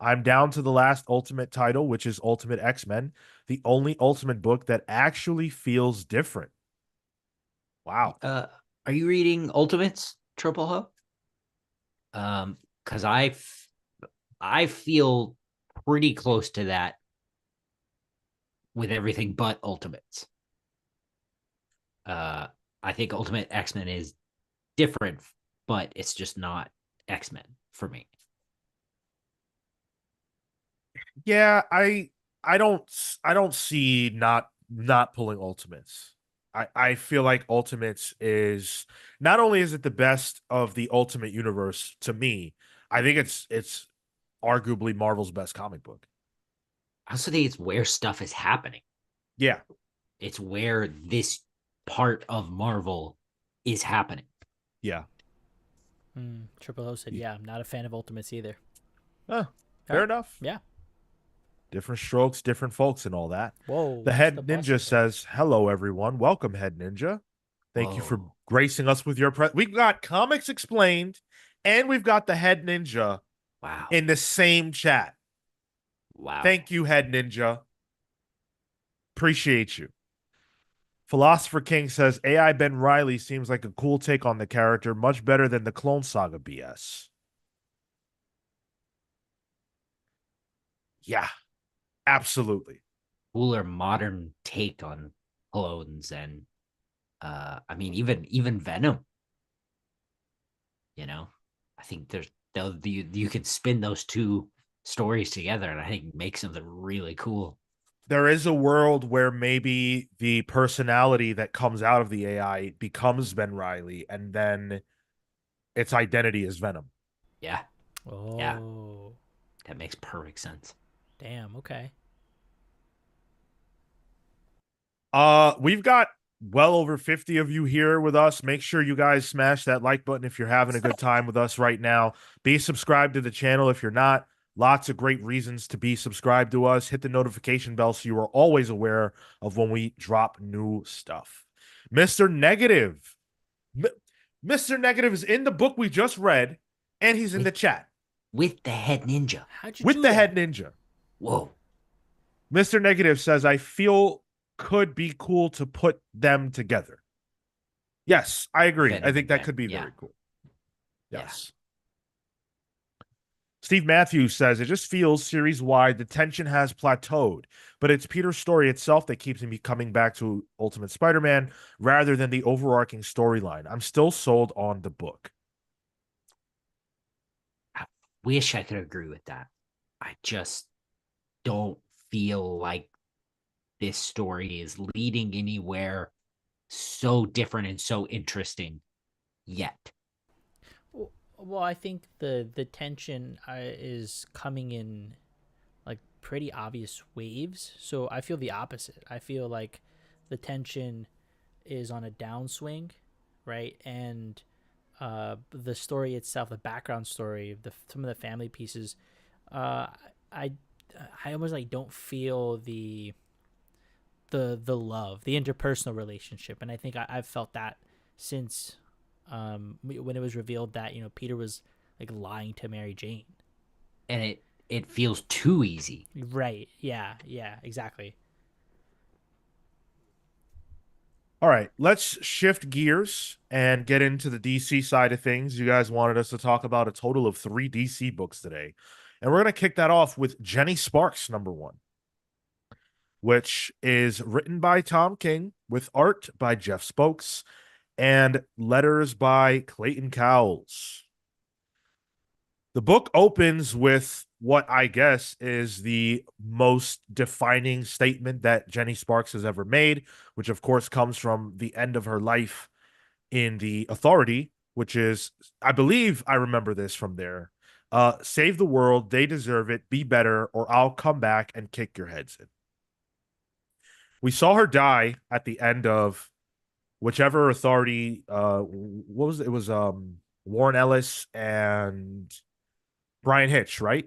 I'm down to the last Ultimate title, which is Ultimate X-Men, the only Ultimate book that actually feels different." Wow. Are you reading Ultimates, Triple Hole? Because I feel pretty close to that with everything but Ultimates. Uh, I think Ultimate X-Men is different, but it's just not X-Men for me. Yeah, I don't see not pulling Ultimates. I feel like Ultimates is not only is it the best of the Ultimate universe to me, I think it's arguably Marvel's best comic book. I also think it's where stuff is happening. Yeah, It's where this part of Marvel is happening. yeah. Triple O said, "Yeah, I'm not a fan of Ultimates either." Huh, All fair right. enough. Yeah. Different strokes, different folks, and all that. Whoa, The what's the head busted ninja there? says, "Hello, everyone. Welcome, head ninja. Thank you for Whoa. gracing us with your We've got comics explained, and we've got the head ninja Wow. in the same chat. Wow. Thank you, head ninja. Appreciate you." Philosopher King says AI Ben Riley seems like a cool take on the character, much better than the Clone Saga BS. Yeah, absolutely. Cooler modern take on clones and I mean even Venom, you know. I think you can spin those two stories together and I think make something really cool. There is a world where maybe the personality that comes out of the AI becomes Ben Riley, and then its identity is Venom. Yeah. Yeah. Oh, That makes perfect sense. damn. Okay. We've got well over 50 of you here with us. Make sure you guys smash that like button if you're having a good time with us right now. Be subscribed to the channel if you're not. Lots of great reasons to be subscribed to us. Hit the notification bell so you are always aware of when we drop new stuff. Mr. Negative. M- Mr. Negative is in the book we just read, and he's in With the chat with the head ninja. How'd you with do the head that? ninja. Whoa. Mr. Negative says, I feel could be cool to put them together. Yes, I agree. I Venom think and that could Ben. be Yeah. very cool. Yeah. Yes. Steve Matthews says it just feels series wide the tension has plateaued, but it's Peter's story itself that keeps me coming back to Ultimate Spider-Man rather than the overarching storyline. I'm still sold on the book. I wish I could agree with that. I just don't feel like this story is leading anywhere so different and so interesting yet. Well, I think the tension is coming in like pretty obvious waves. So I feel the opposite. I feel like the tension is on a downswing, right? And the story itself, the background story, the some of the family pieces, uh, I I almost like don't feel the love, the interpersonal relationship, and I think I've felt that since when it was revealed that Peter was like lying to Mary Jane. And it feels too easy. Right? Yeah. Yeah. Exactly. All right, let's shift gears and get into the DC side of things. You guys wanted us to talk about a total of 3 DC books today. And we're going to kick that off with Jenny Sparks, #1, which is written by Tom King with art by Jeff Spokes and letters by Clayton Cowles. The book opens with what I guess is the most defining statement that Jenny Sparks has ever made, which of course comes from the end of her life in the Authority, which is, I believe I remember this from there. Save the world, they deserve it, be better, or I'll come back and kick your heads in. We saw her die at the end of whichever Authority, what was it? It was Warren Ellis and Brian Hitch, right?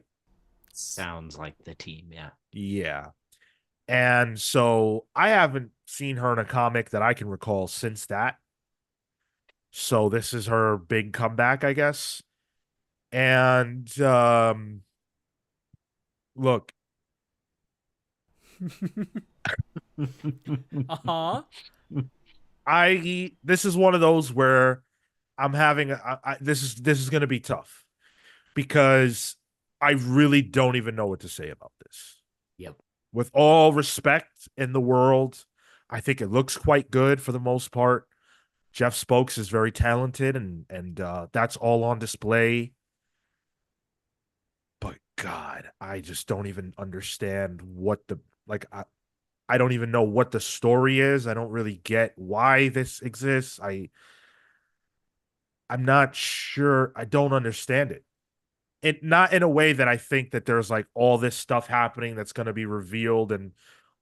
Sounds like the team, yeah. Yeah. And so I haven't seen her in a comic that I can recall since that. So this is her big comeback, I guess. And look, Uh huh. I this is one of those where I'm having this is going to be tough because I really don't even know what to say about this. Yep. With all respect in the world, I think it looks quite good for the most part. Jeff Spokes is very talented, and that's all on display. But God, I just don't even understand what the like. I don't even know what the story is. I don't really get why this exists. I'm not sure. I don't understand it. It not in a way that I think that there's like all this stuff happening that's going to be revealed and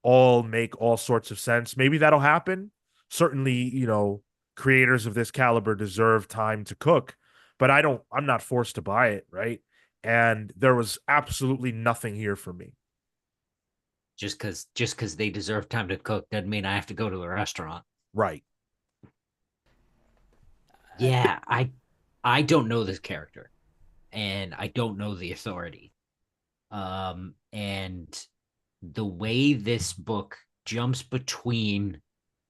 all make all sorts of sense. Maybe that'll happen. Certainly, creators of this caliber deserve time to cook, but I'm not forced to buy it, right? And there was absolutely nothing here for me. Just because they deserve time to cook doesn't mean I have to go to the restaurant. Right. Uh, Yeah, I don't know this character, and I don't know the authority. And the way this book jumps between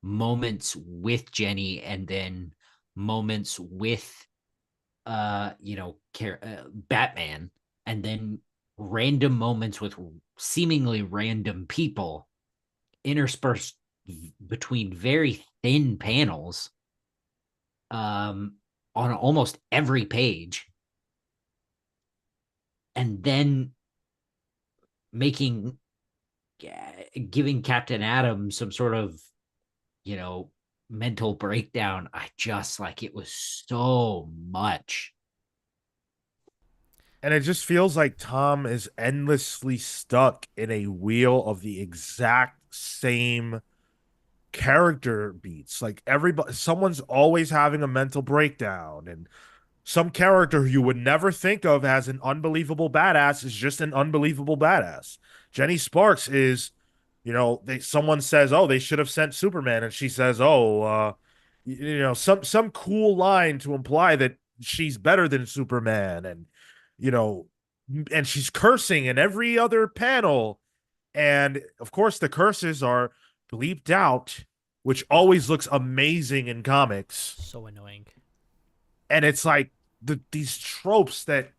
moments with Jenny and then moments with Batman, and then random moments with seemingly random people interspersed between very thin panels on almost every page, and then making giving Captain Atom some sort of, you know, mental breakdown. I just like it was so much. And it just feels like Tom is endlessly stuck in a wheel of the exact same character beats. Like everybody, someone's always having a mental breakdown, and some character who you would never think of as an unbelievable badass is just an unbelievable badass. Jenny Sparks is, someone says, "Oh, they should have sent Superman," and she says, "Oh, some cool line to imply that she's better than Superman," you know, and she's cursing in every other panel, and of course the curses are bleeped out, which always looks amazing in comics. so annoying. And it's like these tropes that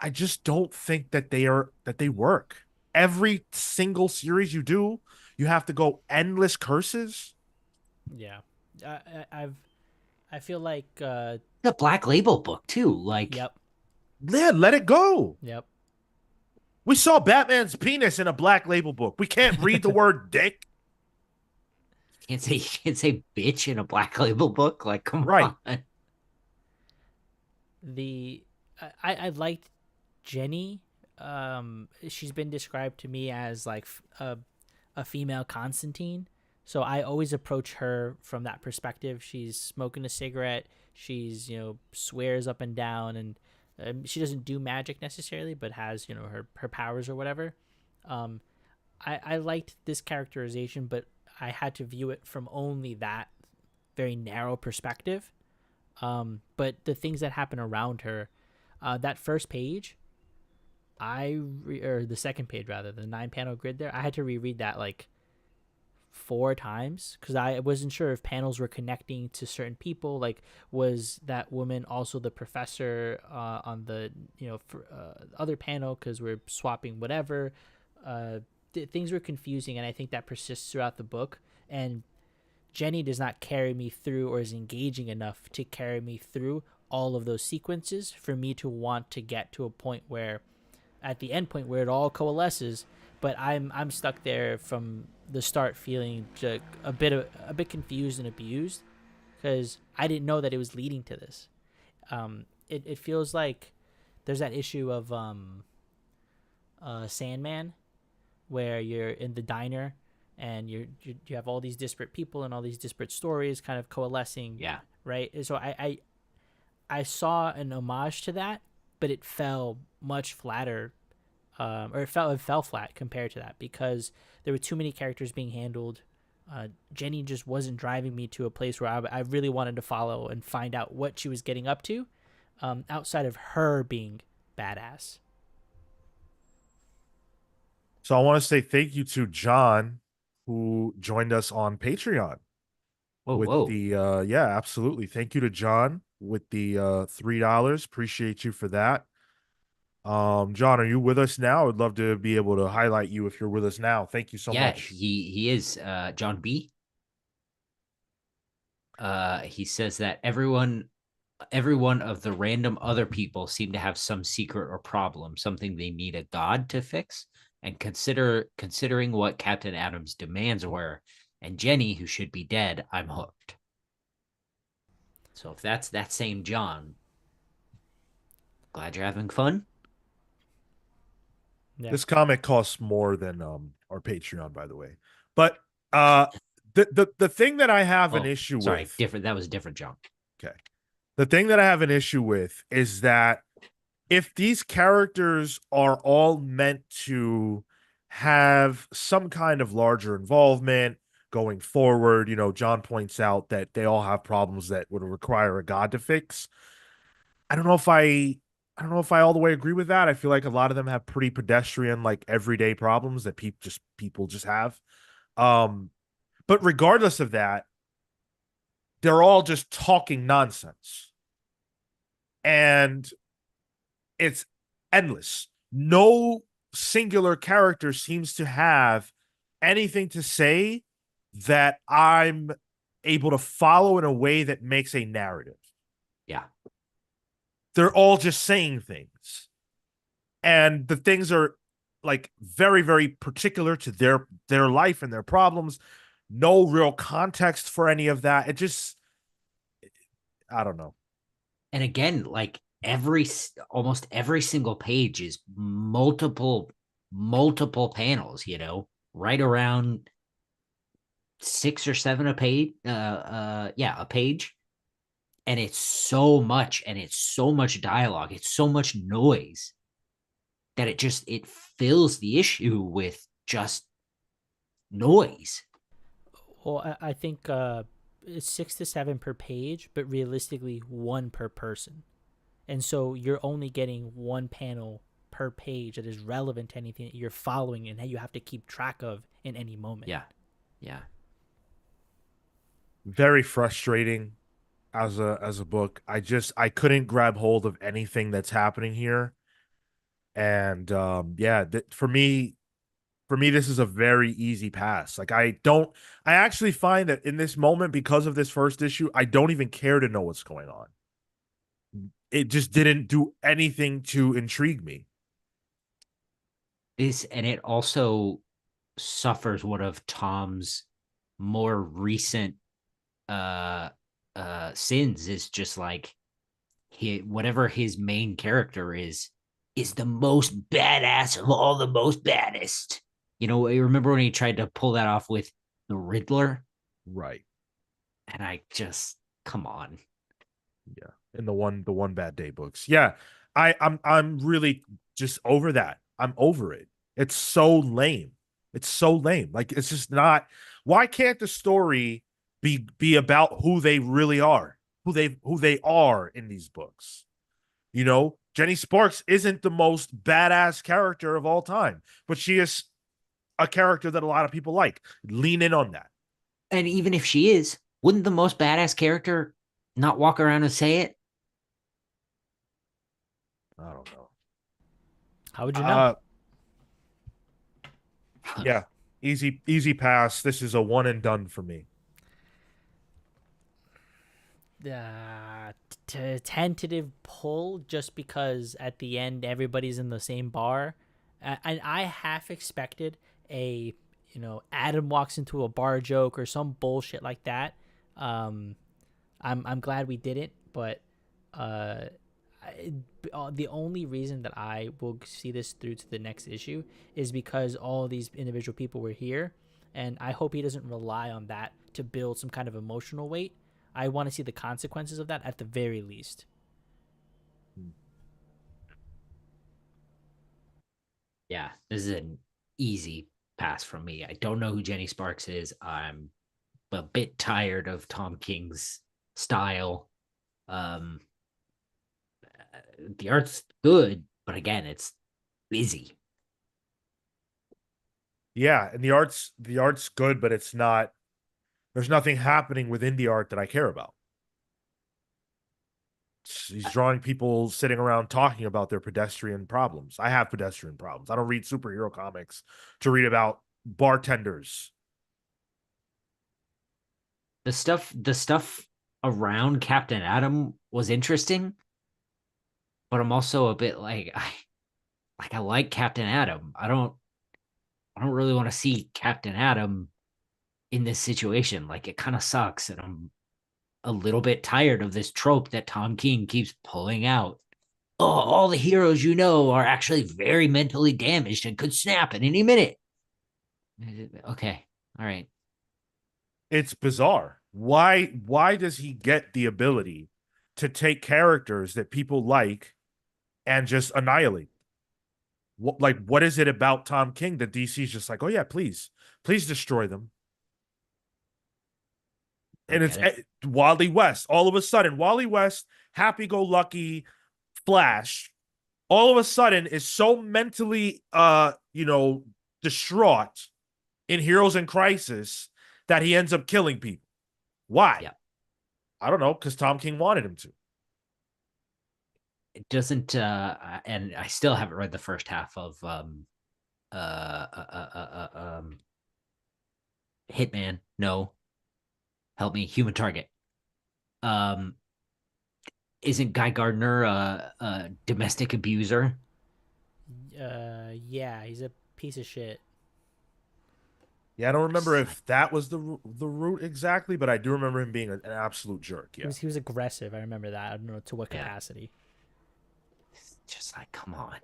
I just don't think that they work. Every single series you do, you have to go endless curses. Yeah, I've I feel like The Black Label book too. Like, yep, Yeah, let it go. yep. We saw Batman's penis in a Black Label book. We can't read the word dick. you can't say bitch in a Black Label book. Like, come Right. on. The I liked Jenny. She's been described to me as like a female Constantine. So I always approach her from that perspective. She's smoking a cigarette. She's swears up and down, and she doesn't do magic necessarily, but has her powers or whatever. Um, I liked this characterization, but I had to view it from only that very narrow perspective. But the things that happen around her, that first page, or the second page rather, the 9 panel grid there, I had to reread that like 4 times because I wasn't sure if panels were connecting to certain people. Like, was that woman also the professor on the other panel because we're swapping whatever? Things were confusing, and I think that persists throughout the book. And Jenny does not carry me through or is engaging enough to carry me through all of those sequences for me to want to get to a point where at the end point where it all coalesces, but I'm stuck there from the start feeling a bit confused and abused because I didn't know that it was leading to this. It feels like there's that issue of Sandman where you're in the diner and you have all these disparate people and all these disparate stories kind of coalescing, Yeah. right? So I saw an homage to that, but it fell much flatter, or it fell flat compared to that because there were too many characters being handled. Jenny just wasn't driving me to a place where I really wanted to follow and find out what she was getting up to, outside of her being badass. So I want to say thank you to John who joined us on Patreon Whoa, with whoa. the yeah, absolutely. Thank you to John with the $3. Appreciate you for that. John, are you with us now? I'd love to be able to highlight you if you're with us now. Thank you so Yeah, much. he is John B. He says that every one of the random other people seem to have some secret or problem, something they need a god to fix. And considering what Captain Adams' demands were, and Jenny, who should be dead, I'm hooked. So if that's that same John, glad you're having fun. Yeah. This comic costs more than our Patreon, by the way. But uh the thing that I have an Oh, issue sorry, with, different. That was a different John. okay. The thing that I have an issue with is that if these characters are all meant to have some kind of larger involvement going forward, John points out that they all have problems that would require a god to fix. I don't know if I don't know if I all the way agree with that. I feel like a lot of them have pretty pedestrian, like everyday problems that people just have. Um, but regardless of that, they're all just talking nonsense. And it's endless. No singular character seems to have anything to say that I'm able to follow in a way that makes a narrative. Yeah. They're all just saying things. And the things are like very, very particular to their life and their problems. No real context for any of that. It just, I don't know. And again, like almost every single page is multiple panels, right around 6 or 7 a page. Yeah, a page. And it's so much, and it's so much dialogue, it's so much noise that it fills the issue with just noise. Well, I think it's 6 to 7 per page, but realistically, one per person. And so you're only getting one panel per page that is relevant to anything that you're following and that you have to keep track of in any moment. Yeah. Yeah. Very frustrating as a book. I couldn't grab hold of anything that's happening here. And yeah, for me this is a very easy pass. Like I actually find that in this moment, because of this first issue, I don't even care to know what's going on. It just didn't do anything to intrigue me. And it also suffers one of Tom's more recent uh sins, is just like whatever his main character is the most badass of all the most baddest. You remember when he tried to pull that off with the Riddler? Right. And I just, come on. Yeah. In the one bad day books. Yeah. I'm really just over that. I'm over it. It's so lame. It's so lame. Like it's just not. Why can't the story be about who they really are? Who they are in these books? Jenny Sparks isn't the most badass character of all time, but she is a character that a lot of people like. Lean in on that. And even if she is, wouldn't the most badass character not walk around and say it? I don't know. How would you know? Uh yeah. Easy pass. This is a one and done for me. Tentative pull just because at the end everybody's in the same bar. And I half expected a, Adam walks into a bar joke or some bullshit like that. Um, I'm glad we didn't, but uh, the only reason that I will see this through to the next issue is because all these individual people were here, and I hope he doesn't rely on that to build some kind of emotional weight. I want to see the consequences of that at the very least. Yeah, this is an easy pass from me. I don't know who Jenny Sparks is. I'm a bit tired of Tom King's style. Um, the art's good, but again, it's busy. Yeah, and the art's good, but it's not. There's nothing happening within the art that I care about. He's drawing people sitting around talking about their pedestrian problems. I have pedestrian problems. I don't read superhero comics to read about bartenders. The stuff around Captain Atom was interesting, but I'm also a bit like I like Captain Atom. I don't really want to see Captain Atom in this situation. Like it kind of sucks, and I'm a little bit tired of this trope that Tom King keeps pulling out. Oh, all the heroes you know are actually very mentally damaged and could snap at any minute. Okay, all right. It's bizarre. Why does he get the ability to take characters that people like and just annihilate? What is it about Tom King that DC's just like, oh yeah, please destroy them? And Don't it's get it. Wally West. All of a sudden, Wally West, happy-go-lucky Flash, all of a sudden is so mentally, distraught in Heroes in Crisis that he ends up killing people. Why? Yeah, I don't know, because Tom King wanted him to. it doesn't. And I still haven't read the first half of uh, uh, uh, uh, um, Hitman. No, help me. Human Target. Um, isn't Guy Gardner a domestic abuser? Yeah, he's a piece of shit. Yeah, I don't remember Just like, if that was the root exactly, but I do remember him being an absolute jerk. He Yeah. was he was aggressive. I remember that. I don't know to what yeah, capacity. just like, come on.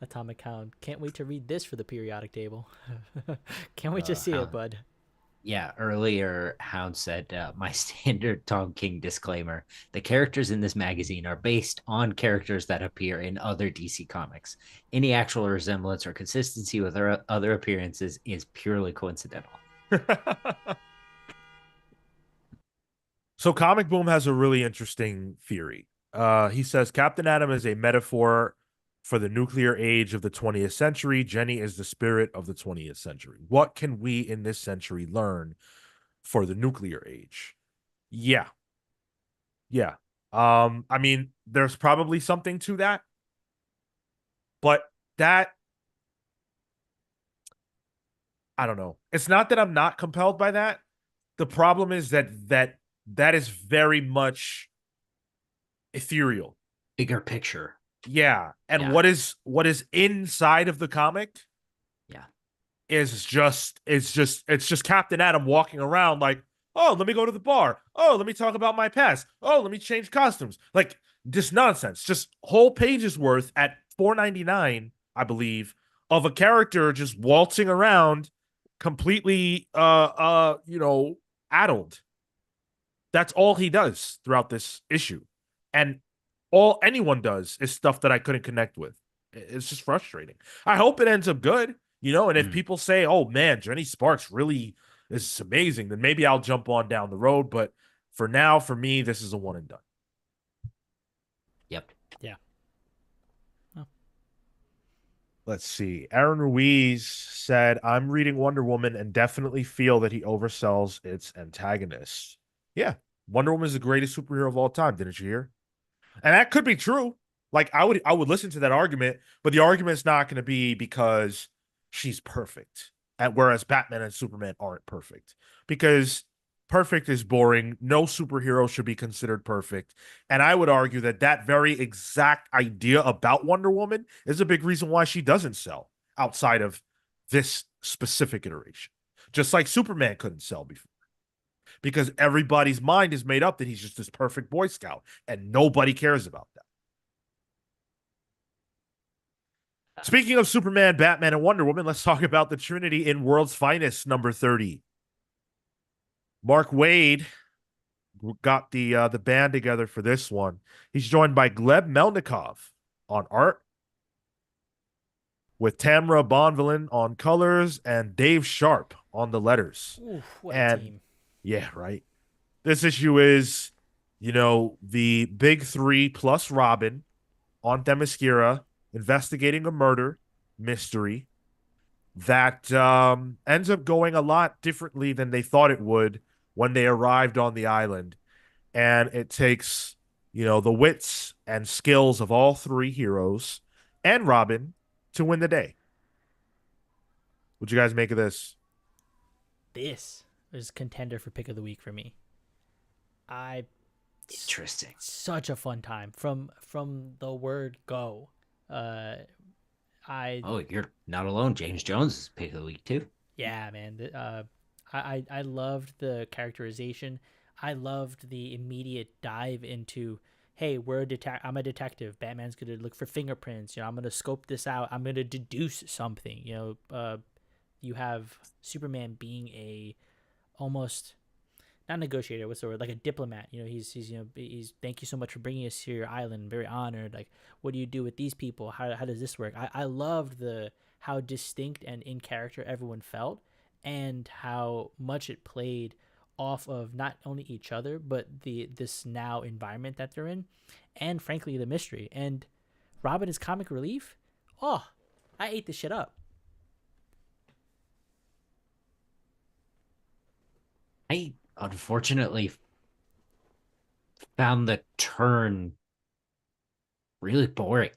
Atomic Hound. Can't wait to read this for the periodic table. Can't wait to see it, How bud. Yeah, earlier Hound said my standard Tom King disclaimer: the characters in this magazine are based on characters that appear in other DC comics. Any actual resemblance or consistency with other appearances is purely coincidental. So Comic Boom has a really interesting theory. He says Captain Atom is a metaphor for the nuclear age of the 20th century. Jenny is the spirit of the 20th century. What can we in this century learn for the nuclear age? Yeah. Yeah. I mean, there's probably something to that, but that I don't know. It's not that I'm not compelled by that. The problem is that is very much ethereal. Bigger picture. Yeah. And Yeah, what is inside of the comic yeah. it's just Captain Atom walking around like, oh, let me go to the bar. Oh, let me talk about my past. Oh, let me change costumes. Like just nonsense. Just whole pages worth at 4.99, I believe, of a character just waltzing around completely addled. That's all he does throughout this issue. And all anyone does is stuff that I couldn't connect with. It's just frustrating. I hope it ends up good, and if Mm, people say, oh man, Jenny Sparks really is amazing, then maybe I'll jump on down the road. But for now, for me, this is a one and done. yep. Yeah. Oh. Let's see. Aaron Ruiz said, I'm reading Wonder Woman and definitely feel that he oversells its antagonist. Yeah. Wonder Woman is the greatest superhero of all time. Didn't you hear? And that could be true. Like I would listen to that argument, but the argument's not going to be because she's perfect. And whereas Batman and Superman aren't perfect. Because perfect is boring. No superhero should be considered perfect. And I would argue that that very exact idea about Wonder Woman is a big reason why she doesn't sell outside of this specific iteration. Just like Superman couldn't sell before because everybody's mind is made up that he's just this perfect Boy Scout, and nobody cares about that. Speaking of Superman, Batman, and Wonder Woman, let's talk about the Trinity in World's Finest, number 30. Mark Waid got the band together for this one. He's joined by Gleb Melnikov on art, with Tamra Bonvillain on colors and Dave Sharp on the letters. Ooh, what a And team. yeah, right. This issue is, the big three plus Robin on Themyscira investigating a murder mystery that ends up going a lot differently than they thought it would when they arrived on the island. and it takes, the wits and skills of all three heroes and Robin to win the day. What you guys make of this? This is contender for pick of the week for me. I Interesting. such a fun time from the word go. Uh, I Oh, you're not alone. James Jones is pick of the week too. Yeah, man. I loved the characterization. I loved the immediate dive into, hey, I'm a detective. Batman's gonna look for fingerprints. I'm gonna scope this out. I'm gonna deduce something. You have Superman being a almost not negotiator. What's the word? Like a diplomat. He's thank you so much for bringing us to your island. Very honored. Like, what do you do with these people? How does this work? I loved the how distinct and in character everyone felt, and how much it played off of not only each other but this now environment that they're in, and frankly the mystery. And Robin is comic relief. Oh, I ate this shit up. I unfortunately found the turn really boring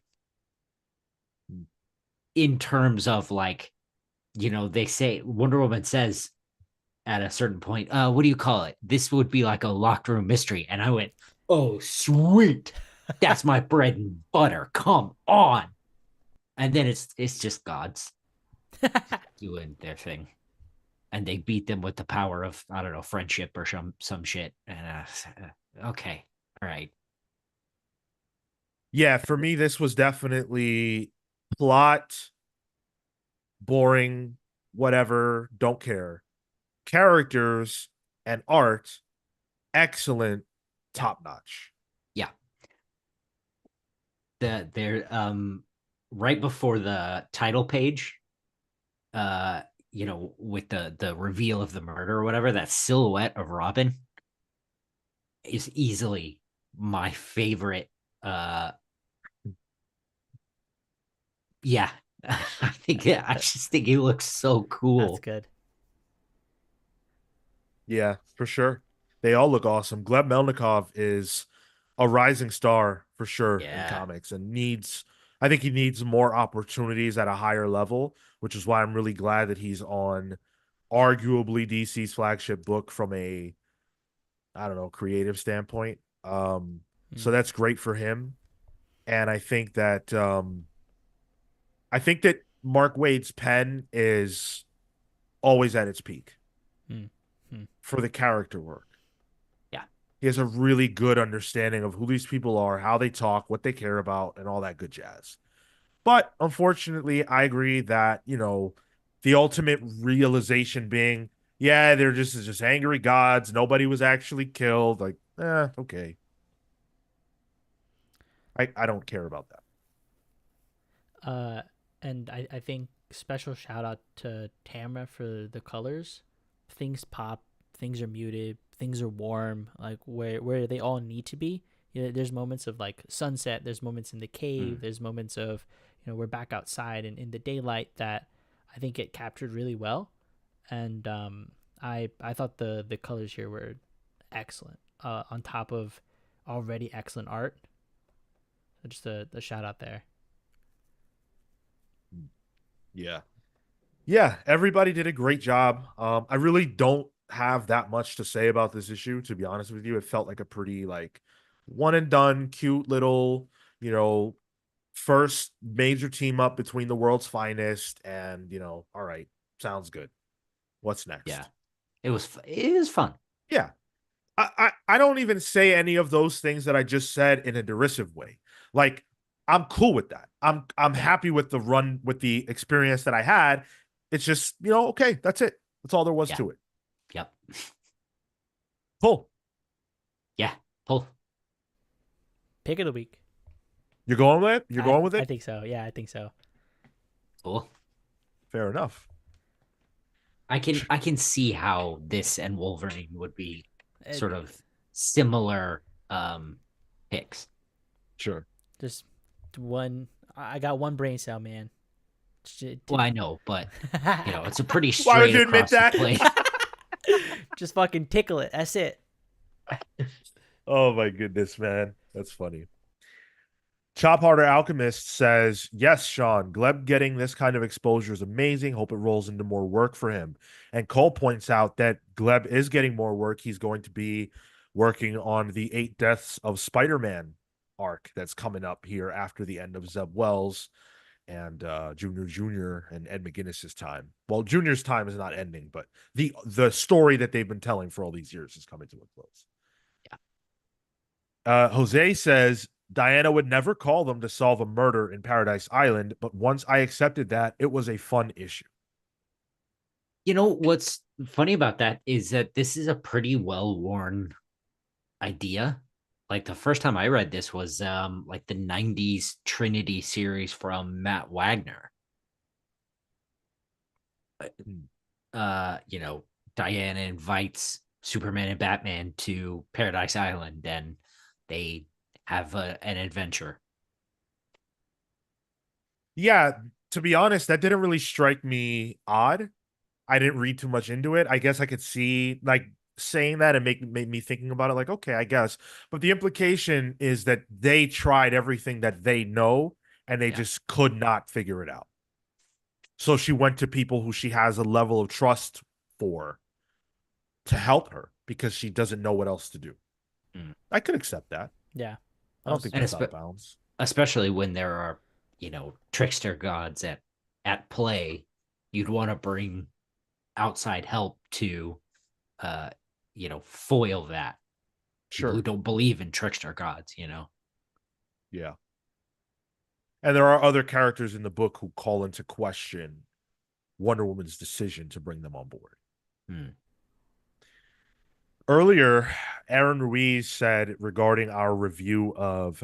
in terms of like, they say Wonder Woman says at a certain point, what do you call it? This would be like a locked room mystery. And I went, oh, sweet. That's my bread and butter. Come on. And then it's just gods doing their thing. And they beat them with the power of, I don't know, friendship or some shit. And okay. All right. Yeah, for me, this was definitely plot, boring, whatever, don't care. Characters and art, excellent, Yeah. top notch. Yeah. They're right before the title page, uh, with the reveal of the murder or whatever, that silhouette of Robin is easily my favorite. Yeah. I just think he looks so That's cool. good. Yeah, for sure. They all look awesome. Gleb Melnikov is a rising star for sure in Yeah. comics and I think he needs more opportunities at a higher level, which is why I'm really glad that he's on arguably DC's flagship book from a, I don't know, creative standpoint. So Mm, that's great for him. And I think that Mark Waid's pen is always at its peak mm, mm. for the character work. Yeah. He has a really good understanding of who these people are, how they talk, what they care about, and all that good jazz. But unfortunately, I agree that, the ultimate realization being, yeah, they're just angry gods. Nobody was actually killed. Like, okay. I don't care about that. Uh, and I think special shout out to Tamra for the colors. Things pop, things are muted, things are warm, like where they all need to be. There's moments of like sunset. There's moments in the cave. Mm. There's moments of we're back outside and in the daylight that I think it captured really well. And I thought the colors here were excellent. On top of already excellent art. So just a shout out there. Yeah. Yeah, everybody did a great job. I really don't have that much to say about this issue, to be honest with you. It felt like a pretty like one and done, cute little, you know, first major team up between the world's finest, and all right, sounds good. What's Yeah. next? It was fun. Yeah. I don't even say any of those things that I just said in a derisive way. Like, I'm cool with that. I'm Yeah. happy with the run, with the experience that I had. It's just, okay, that's it. That's all there was Yeah. to it. Yep. Cool. Yeah. Pull. Pick of the week. You're going with it? You're I going with I it? think so. Yeah, I think so. Cool. Fair enough. I can see how this and Wolverine would be It, sort of similar picks. Sure. just one. I got one brain cell, man. Well, I know, but it's a pretty Why would straight you admit across the that? plate. just fucking tickle it. That's it. Oh my goodness, man. That's funny. Chop Harder Alchemist says, yes, Sean, Gleb getting this kind of exposure is amazing. Hope it rolls into more work for him. And Cole points out that Gleb is getting more work. He's going to be working on the Eight Deaths of Spider-Man arc that's coming up here after the end of Zeb Wells and Junior and Ed McGuinness's time. Well, Junior's time is not ending, but the story that they've been telling for all these years is coming to a close. Jose says Diana would never call them to solve a murder in Paradise Island, but once I accepted that, it was a fun issue. You know what's funny about that is that this is a pretty well-worn idea. Like the first time I read this was like the 90s Trinity series from Matt Wagner. You know, Diana invites Superman and Batman to Paradise Island and they have an adventure. Yeah, to be honest, that didn't really strike me odd. I didn't read too much into it. I guess I could see like saying that and made me thinking about it like, okay, I guess. But the implication is that they tried everything that they know and they Yeah. just could not figure it out. So she went to people who she has a level of trust for to help her because she doesn't know what else to do. Mm. I could accept that. Yeah, I that don't was think And that's out of bounds. especially when there are, you know, trickster gods at play, you'd want to bring outside help to uh you know, foil that. People who Sure. don't believe in trickster gods, you know. Yeah. And there are other characters in the book who call into question Wonder Woman's decision to bring them on board. Hmm. Earlier, Aaron Ruiz said regarding our review of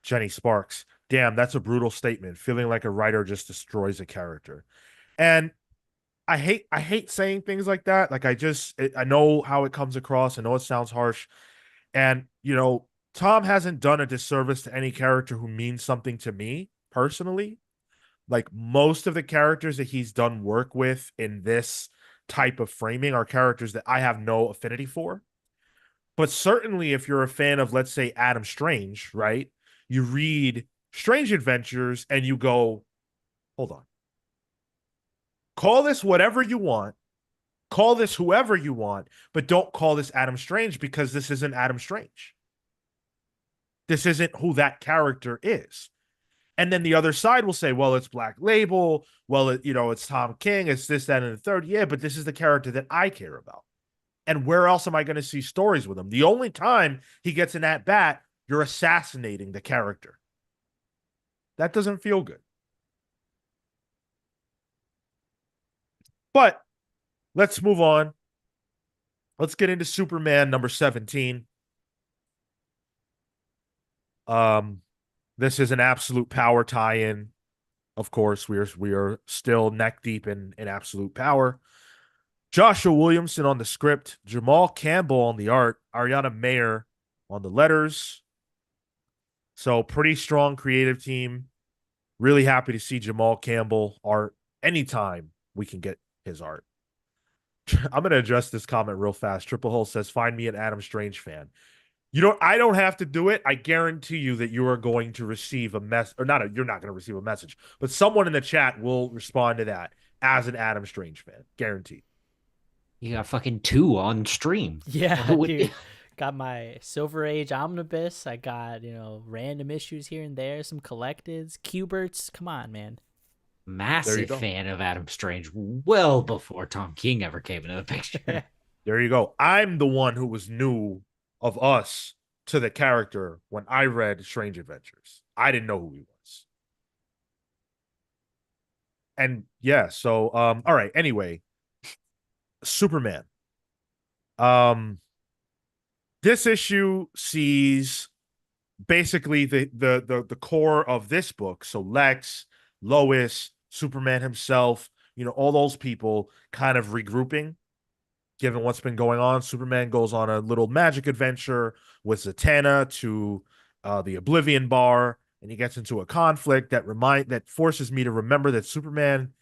Jenny Sparks, damn, that's a brutal statement. Feeling like a writer just destroys a character. And I hate saying things like that. Like I know how it comes across. I know it sounds harsh. And Tom hasn't done a disservice to any character who means something to me personally. Like most of the characters that he's done work with in this type of framing are characters that I have no affinity for. But certainly if you're a fan of, let's say, Adam Strange, right? You read Strange Adventures and you go, hold on. Call this whatever you want. Call this whoever you want, but don't call this Adam Strange because this isn't Adam Strange. This isn't who that character is. And then the other side will say, well, it's Black Label. Well, it's Tom King. It's this, that, and the third. Yeah, but this is the character that I care about. And where else am I going to see stories with him? The only time he gets an at bat, you're assassinating the character. That doesn't feel good. But let's move on. Let's get into Superman number 17. This is an absolute power tie-in. Of course, we are still neck deep in absolute power. Joshua Williamson on the script, Jamal Campbell on the art, Ariana Mayer on the letters. So pretty strong creative team. Really happy to see Jamal Campbell art anytime we can get his art. I'm going to address this comment real fast. Triple Hole says, find me an Adam Strange fan. I don't have to do it. I guarantee you that you are going to receive a mess or not. You're not going to receive a message, but someone in the chat will respond to that as an Adam Strange fan. Guaranteed. You got fucking two on stream. yeah, dude. Got my Silver Age omnibus. I got random issues here and there, some collecteds, Cuberts. Come on, man. There you Massive go. fan of Adam Strange well before Tom King ever came into the picture. There you go. I'm the one who was new of us to the character when I read Strange Adventures. I didn't know who he was. And yeah, so all right, anyway, Superman. Um this issue sees basically the core of this book. So Lex, Lois, Superman himself, all those people kind of regrouping given what's been going on. Superman goes on a little magic adventure with Zatanna to the Oblivion Bar, and he gets into a conflict that forces me to remember that Superman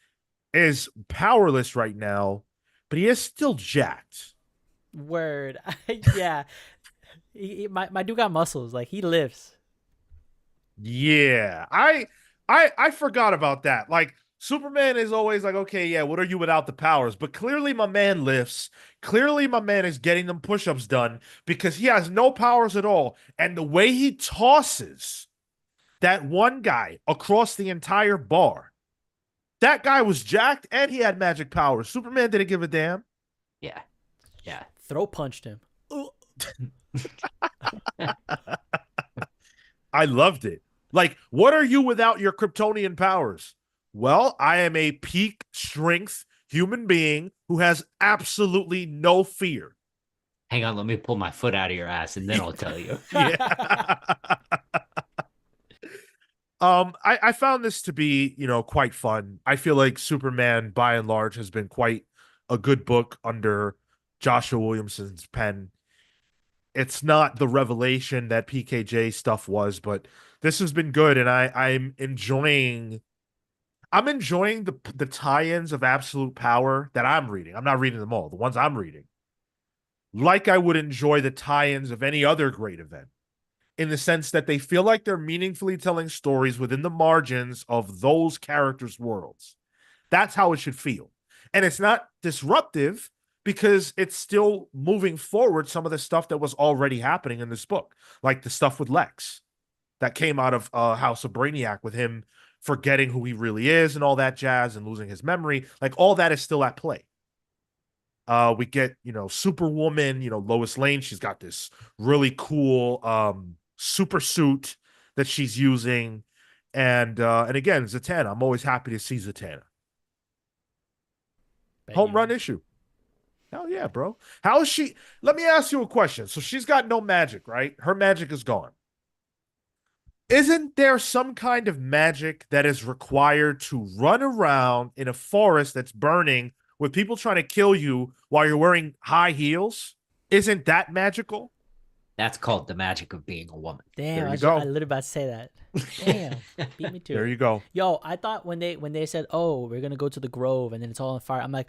is powerless right now, but he is still jacked. Word. Yeah. My dude got muscles. Like he lifts. Yeah, I forgot about that. Like Superman is always like, okay, yeah, what are you without the powers? But clearly my man lifts. Clearly my man is getting them push-ups done because he has no powers at all. And the way he tosses that one guy across the entire bar, that guy was jacked and he had magic powers. Superman didn't give a damn. Yeah. Yeah. Throw punched him. I loved it. Like, what are you without your Kryptonian powers? Well, I am a peak strength human being who has absolutely no fear. Hang on, let me pull my foot out of your ass and then I'll tell you. Yeah. I found this to be, quite fun. I feel like Superman, by and large, has been quite a good book under Joshua Williamson's pen. It's not the revelation that PKJ stuff was, but this has been good, and I'm enjoying the tie-ins of Absolute Power that I'm reading. I'm not reading them all, the ones I'm reading. Like I would enjoy the tie-ins of any other great event, in the sense that they feel like they're meaningfully telling stories within the margins of those characters' worlds. That's how it should feel. And it's not disruptive because it's still moving forward some of the stuff that was already happening in this book, like the stuff with Lex that came out of House of Brainiac with him forgetting who he really is and all that jazz and losing his memory. Like all that is still at play. We get, Superwoman, Lois Lane. She's got this really cool super suit that she's using. And again, Zatanna. I'm always happy to see Zatanna. Bet Home you run are. issue. Hell yeah, bro. How is she? Let me ask you a question. So she's got no magic, right? Her magic is gone. Isn't there some kind of magic that is required to run around in a forest that's burning with people trying to kill you while you're wearing high heels? Isn't that magical? That's called the magic of being a woman. Damn, There you I go. literally about to say that. Damn, beat me to There it. you go. Yo, I thought when they said, "Oh, we're gonna go to the Grove and then it's all on fire," I'm like,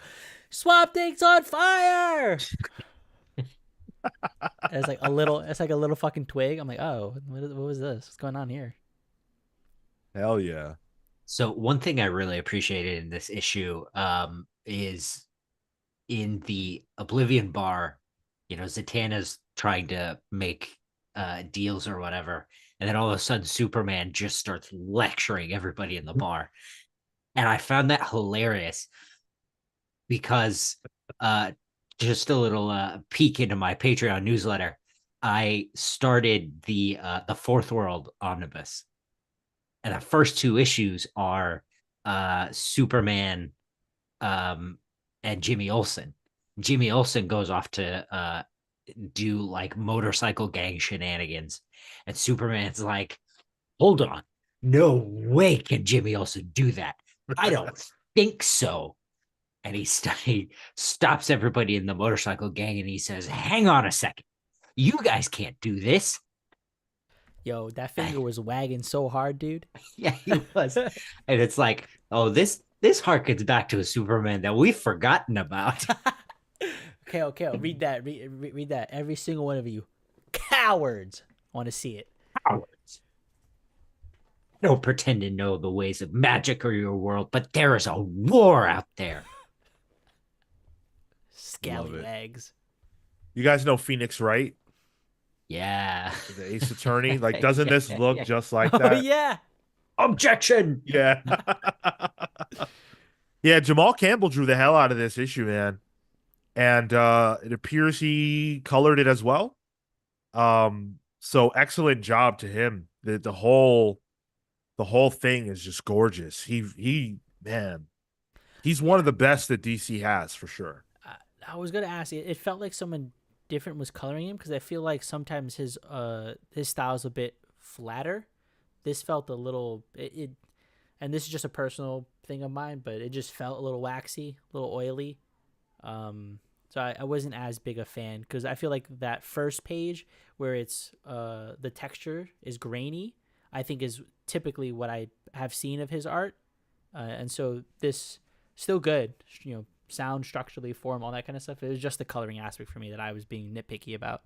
"Swamp Thing's on fire!" And it's like a little fucking twig. I'm like, "Oh, what was this? What's going on here?" Hell yeah. So one thing I really appreciated in this issue is in the Oblivion bar, Zatanna's trying to make deals or whatever, and then all of a sudden Superman just starts lecturing everybody in the bar, and I found that hilarious because just a little peek into my Patreon newsletter. I started the Fourth World Omnibus, and the first two issues are Superman and Jimmy Olsen. Jimmy Olsen goes off to do like motorcycle gang shenanigans, and Superman's like, "Hold on, no way can Jimmy Olsen do that. I don't think so." And he stops everybody in the motorcycle gang and he says, "Hang on a second, you guys can't do this." Yo, that finger was wagging so hard, dude. Yeah, he was. And it's like, oh, this harkens back to a Superman that we've forgotten about. Okay, read that. Read that. Every single one of you, cowards. Want to see it? Cowards. Don't pretend to know the ways of magic or your world, but there is a war out there. Scallywags. You guys know Phoenix Wright, Yeah. the Ace Attorney? Like, doesn't this look Yeah. just like Oh that? yeah. Objection. Yeah. Yeah, Jamal Campbell drew the hell out of this issue, man. And it appears he colored it as well. So excellent job to him. The whole thing is just gorgeous. Man, he's one of the best that DC has for sure. I was gonna ask. It felt like someone different was coloring him because I feel like sometimes his style is a bit flatter. This felt a little and this is just a personal thing of mine, but it just felt a little waxy, a little oily. So I wasn't as big a fan because I feel like that first page where it's the texture is grainy, I think is typically what I have seen of his art, and so this still good, sound, structurally, form, all that kind of stuff. It was just the coloring aspect for me that I was being nitpicky about.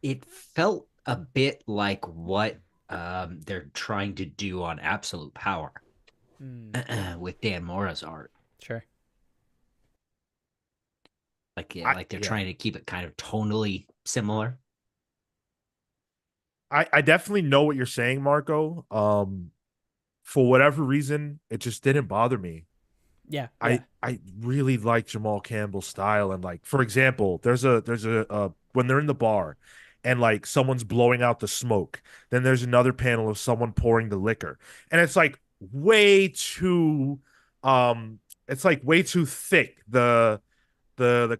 it felt a bit like what they're trying to do on Absolute Power Mm, with Dan Mora's art. sure. Like I like they're yeah. trying to keep it kind of tonally similar. I definitely know what you're saying, Marco. For whatever reason, it just didn't bother me. Yeah, yeah. I really like Jamal Campbell's style, and like for example, there's a when they're in the bar and like someone's blowing out the smoke, then there's another panel of someone pouring the liquor. And it's like way too um it's like way too thick, the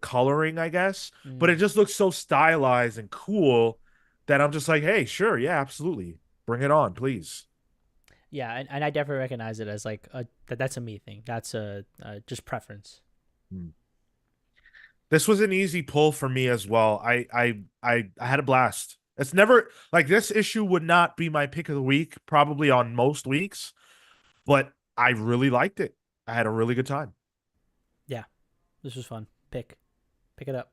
coloring, I guess, but it Mm, just looks so stylized and cool that I'm just like, "Hey, sure, yeah, absolutely. Bring it on, please." yeah, and I definitely recognize it as like that's a me thing. That's just preference. Hmm. This was an easy pull for me as well. I had a blast. It's never like this issue would not be my pick of the week, probably on most weeks, but I really liked it. I had a really good time. Yeah, this was fun. Pick it up.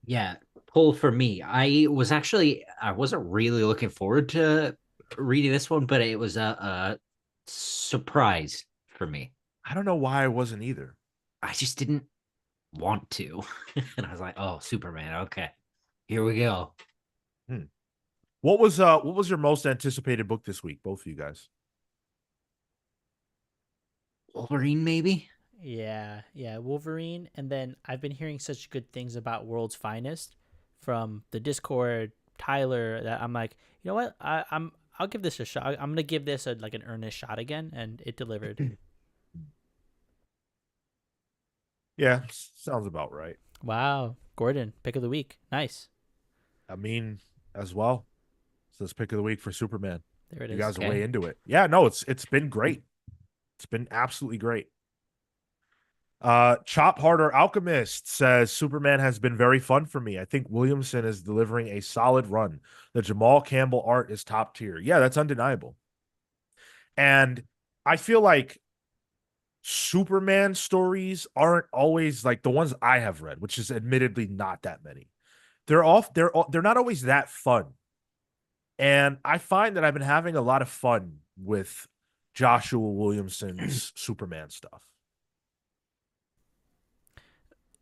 Yeah, pull for me. I wasn't really looking forward to reading this one, but it was a surprise for me. I don't know why I wasn't either. I just didn't want to. And I was like, oh, Superman. Okay, here we go. Hmm. What was your most anticipated book this week, both of you guys? Wolverine, maybe? Yeah, yeah, Wolverine, and then I've been hearing such good things about World's Finest from the Discord, Tyler, that I'm like, you know what? I'll give this a shot. I'm gonna give this a like an earnest shot again, and it delivered. Yeah, sounds about right. Wow, Gordon, pick of the week. Nice. I mean, as well. So this pick of the week for Superman. There it You is. guys are way Okay. into it. Yeah, no, it's been great. It's been absolutely great. Chop Harder Alchemist says Superman has been very fun for me. I think Williamson is delivering a solid run. The Jamal Campbell art is top tier. Yeah, that's undeniable. And I feel like Superman stories aren't always like the ones I have read, which is admittedly not that many. They're not always that fun. And I find that I've been having a lot of fun with Joshua Williamson's Superman stuff.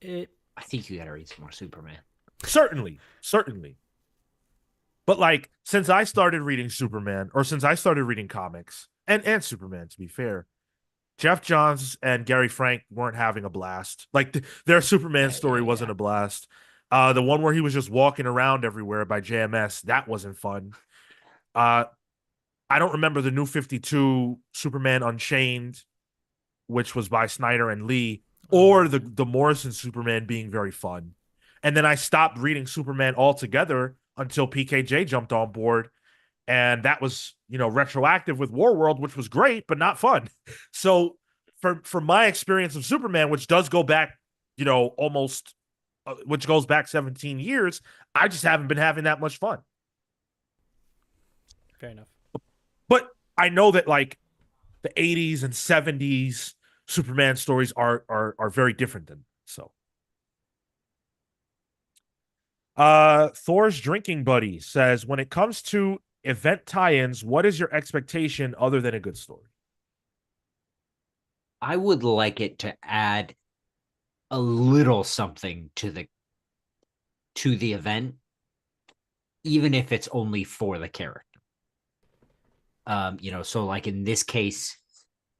It I think you gotta read some more Superman. Certainly, certainly. But like since I started reading Superman, or since I started reading comics and Superman, to be fair, Jeff Johns and Gary Frank weren't having a blast. Like their Superman Yeah, yeah, story yeah. wasn't a blast. The one where he was just walking around everywhere by JMS, that wasn't fun. Uh, I don't remember the New 52 Superman Unchained, which was by Snyder and Lee, or oh the Morrison Superman being very fun. And then I stopped reading Superman altogether until PKJ jumped on board, and that was retroactive with War World, which was great but not fun. So for my experience of Superman, which does go back, almost, which goes back 17 years, I just haven't been having that much fun. fair enough. But I know that like the 80s and 70s Superman stories are very different than so. Thor's drinking buddy says, when it comes to event tie-ins, what is your expectation other than a good story? I would like it to add a little something to the event, even if it's only for the character. So like in this case,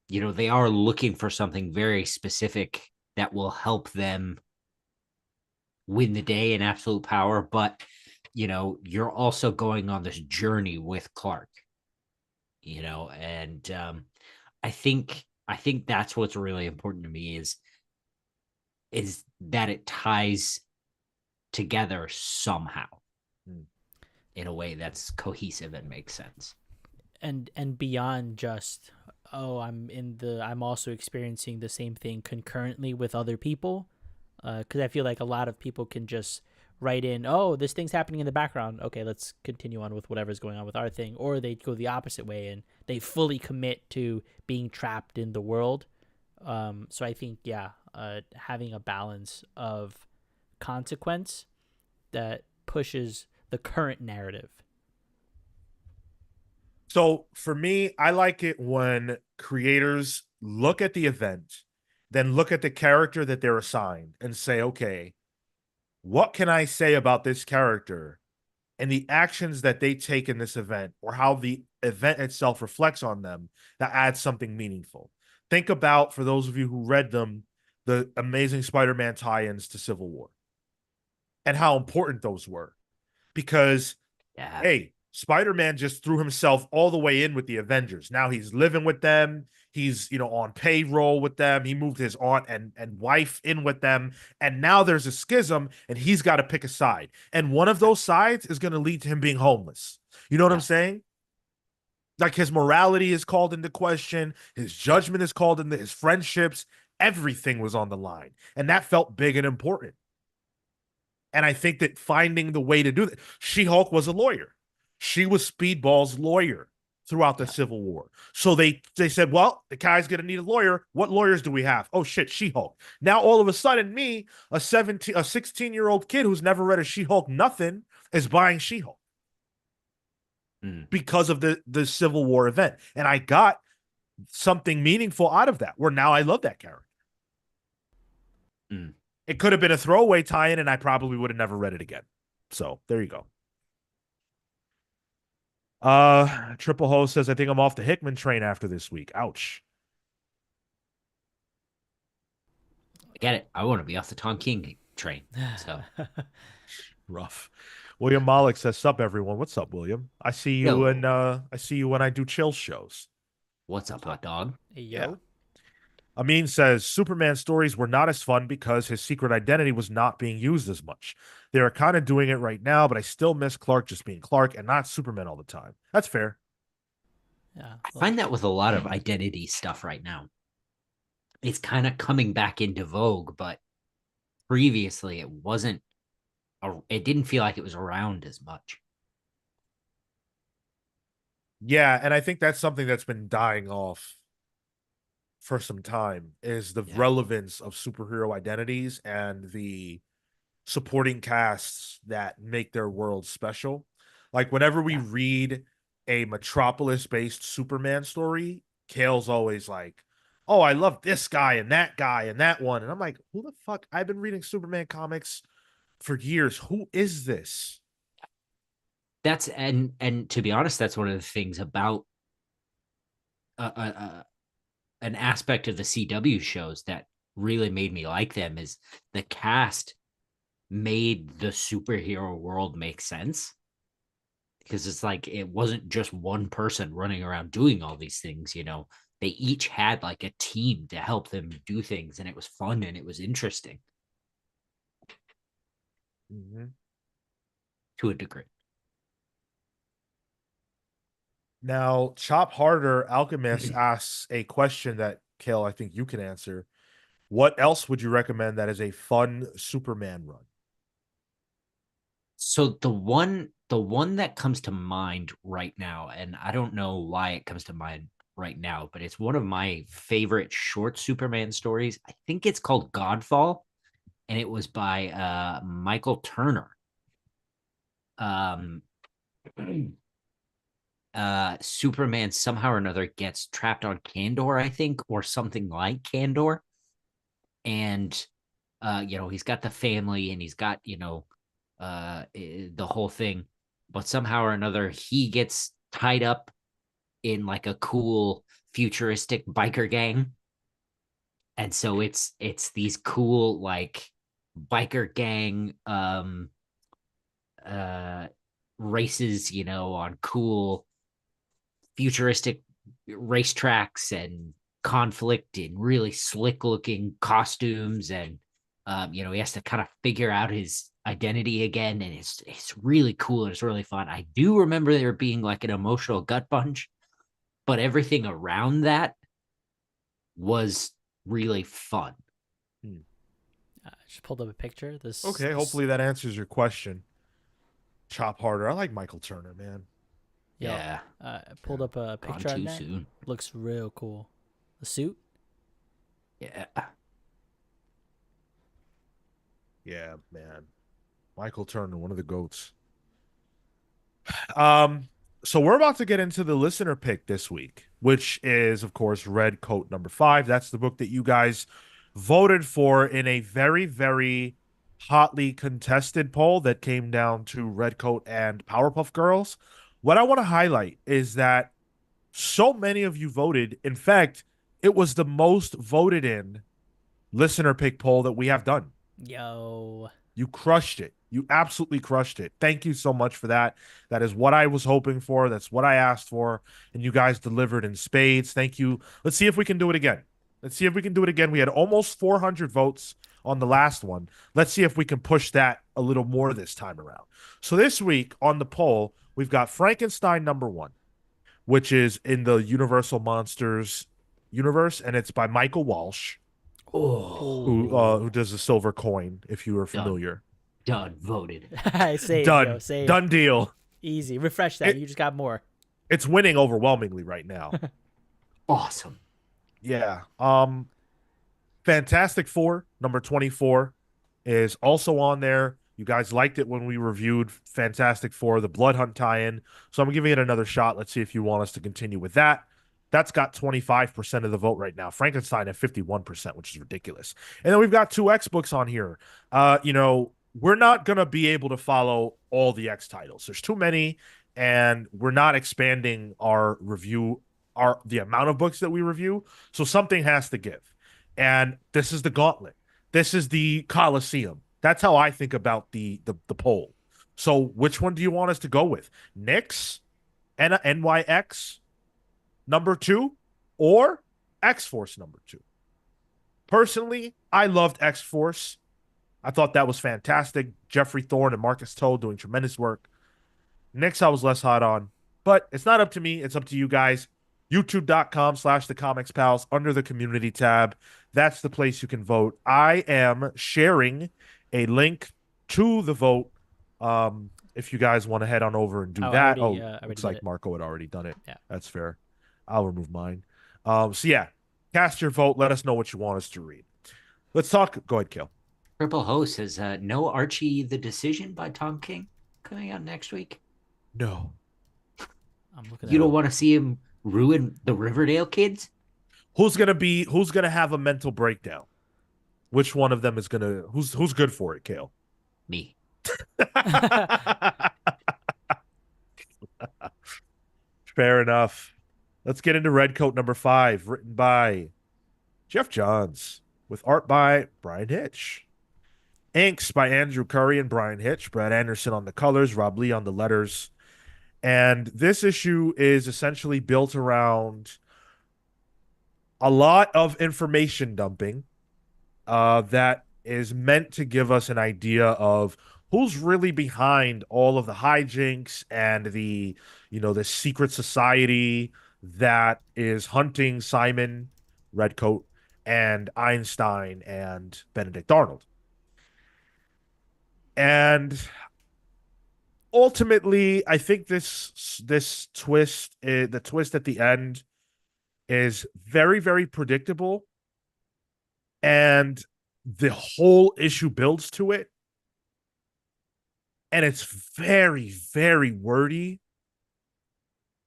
they are looking for something very specific that will help them win the day in absolute power, but you're also going on this journey with Clark, and I think that's what's really important to me is that it ties together somehow Hmm. in a way that's cohesive and makes sense. And beyond just, oh, I'm also experiencing the same thing concurrently with other people, because I feel like a lot of people can just write in, oh, this thing's happening in the background, okay, let's continue on with whatever's going on with our thing, or they go the opposite way and they fully commit to being trapped in the world. So I think, yeah, having a balance of consequence that pushes the current narrative? So for me, I like it when creators look at the event, then look at the character that they're assigned and say, okay, what can I say about this character and the actions that they take in this event, or how the event itself reflects on them, that adds something meaningful. Think about, for those of you who read them, the Amazing Spider-Man tie-ins to Civil War and how important those were. Because, Yeah. hey, Spider-Man just threw himself all the way in with the Avengers. Now he's living with them. He's, on payroll with them. He moved his aunt and wife in with them. And now there's a schism and he's got to pick a side. And one of those sides is going to lead to him being homeless. You know what I'm Yeah. saying? Like, his morality is called into question. His judgment is called into, his friendships. Everything was on the line. And that felt big and important. And I think that finding the way to do that, She-Hulk was a lawyer. She was Speedball's lawyer throughout the Yeah. Civil War. So they said, well, the guy's going to need a lawyer. What lawyers do we have? Oh shit, She-Hulk. Now all of a sudden, me, a 16-year-old kid who's never read a She-Hulk nothing, is buying She-Hulk Mm. because of the Civil War event. And I got something meaningful out of that, where now I love that character. Mm. It could have been a throwaway tie-in, and I probably would have never read it again. So there you go. Triple Ho says, I think I'm off the Hickman train after this week. Ouch. I get it. I want to be off the Tom King train. So, Rough. William Malik says, sup everyone. What's up, William? I see you and yo, I see you when I do chill shows. what's up, hot dog? Hey, Yeah. yo. Amin says Superman stories were not as fun because his secret identity was not being used as much. They are kind of doing it right now, but I still miss Clark just being Clark and not Superman all the time. That's fair. Yeah. I Well, find that with a lot of identity stuff right now. It's kind of coming back into vogue, but previously it wasn't, it didn't feel like it was around as much. Yeah, and I think that's something that's been dying off for some time, is the Yeah. relevance of superhero identities and the supporting casts that make their world special. Like, whenever we Yeah. read a Metropolis-based Superman story, Cale's always like, "Oh, I love this guy and that one," and I'm like, "Who the fuck? I've been reading Superman comics for years. Who is this?" That's and to be honest, that's one of the things about an aspect of the CW shows that really made me like them is the cast made the superhero world make sense, because it's like it wasn't just one person running around doing all these things. They each had like a team to help them do things, and it was fun and it was interesting Mhm. to a degree. Now, Chop Harder Alchemist asks a question that, Cale, I think you can answer. What else would you recommend that is a fun Superman run? So the one that comes to mind right now, and I don't know why it comes to mind right now, but it's one of my favorite short Superman stories. I think it's called Godfall, and it was by Michael Turner. Um Superman somehow or another gets trapped on Kandor, I think, or something like Kandor. And he's got the family and he's got, the whole thing, but somehow or another he gets tied up in like a cool futuristic biker gang. And so it's these cool like biker gang uh races, on cool futuristic racetracks and conflict in really slick looking costumes. And he has to kind of figure out his identity again, and it's really cool and it's really fun. I do remember there being like an emotional gut punch, but everything around that was really fun. I just pulled up a picture. Okay, This hopefully that answers your question. Chop Harder. I like Michael Turner, man. yeah. Yeah, I pulled up a gone picture on too that. soon. Looks real cool. The suit. Yeah. Yeah, man. Michael Turner, one of the goats. Um, so we're about to get into the listener pick this week, which is, of course, Redcoat #5. That's the book that you guys voted for in a very, very hotly contested poll that came down to Redcoat and Powerpuff Girls. What I want to highlight is that so many of you voted. In fact, it was the most voted in listener pick poll that we have done. Yo. You crushed it. You absolutely crushed it. Thank you so much for that. That is what I was hoping for. That's what I asked for. And you guys delivered in spades. Thank you. Let's see if we can do it again. Let's see if we can do it again. We had almost 400 votes on the last one. Let's see if we can push that a little more this time around. So this week on the poll, we've got Frankenstein #1, which is in the Universal Monsters universe, and it's by Michael Walsh, Oh, who does the silver coin, if you are done, familiar. done, voted. Save, yo, Done. save. Done deal. Easy. Refresh that. It You just got more. it's winning overwhelmingly right now. Awesome. Yeah. Fantastic Four, #24, is also on there. You guys liked it when we reviewed Fantastic Four, the Blood Hunt tie-in. So I'm giving it another shot. Let's see if you want us to continue with that. That's got 25% of the vote right now. Frankenstein at 51%, which is ridiculous. And then we've got two X books on here. We're not gonna be able to follow all the X titles. There's too many, and we're not expanding our review, our the amount of books that we review. So something has to give. And this is the gauntlet. This is the Coliseum. That's how I think about the poll. So which one do you want us to go with? Nyx, NYX #2, or X Force #2? Personally, I loved X Force. I thought that was fantastic. Jeffrey Thorne and Marcus Toad doing tremendous work. Nyx I was less hot on, but it's not up to me. It's up to you guys. YouTube.com/the Comics Pals under the community tab. That's the place you can vote. I am sharing a link to the vote. If you guys want to head on over and do Oh, that. I already Looks did like it. Marco had already done it. Yeah. That's fair. I'll remove mine. So yeah, cast your vote. Let us know what you want us to read. Let's talk. Go ahead, Cale. Purple Host says, no Archie the Decision by Tom King coming out next week. No. I'm looking You at don't want to see him ruin the Riverdale kids? Who's gonna have a mental breakdown? Which one of them is gonna who's good for it, Cale? Me. Fair enough. Let's get into Redcoat #5, written by Jeff Johns, with art by Brian Hitch. Inks by Andrew Curry and Brian Hitch. Brad Anderson on the colors, Rob Lee on the letters. And this issue is essentially built around a lot of information dumping that is meant to give us an idea of who's really behind all of the hijinks and the secret society that is hunting Simon Redcoat and Einstein and Benedict Arnold. And ultimately, I think this twist, the twist at the end, is very, very predictable, and the whole issue builds to it, and it's very, very wordy,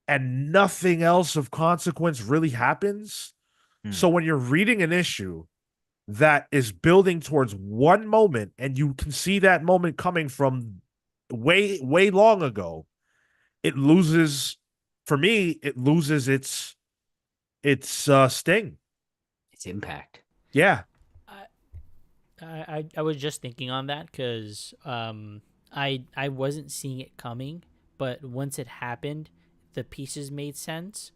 and nothing else of consequence really happens. So when you're reading an issue that is building towards one moment, and you can see that moment coming from way, way long ago, it loses, for me, it loses its sting. Its impact. Yeah. I was just thinking on that because I wasn't seeing it coming, but once it happened, the pieces made sense,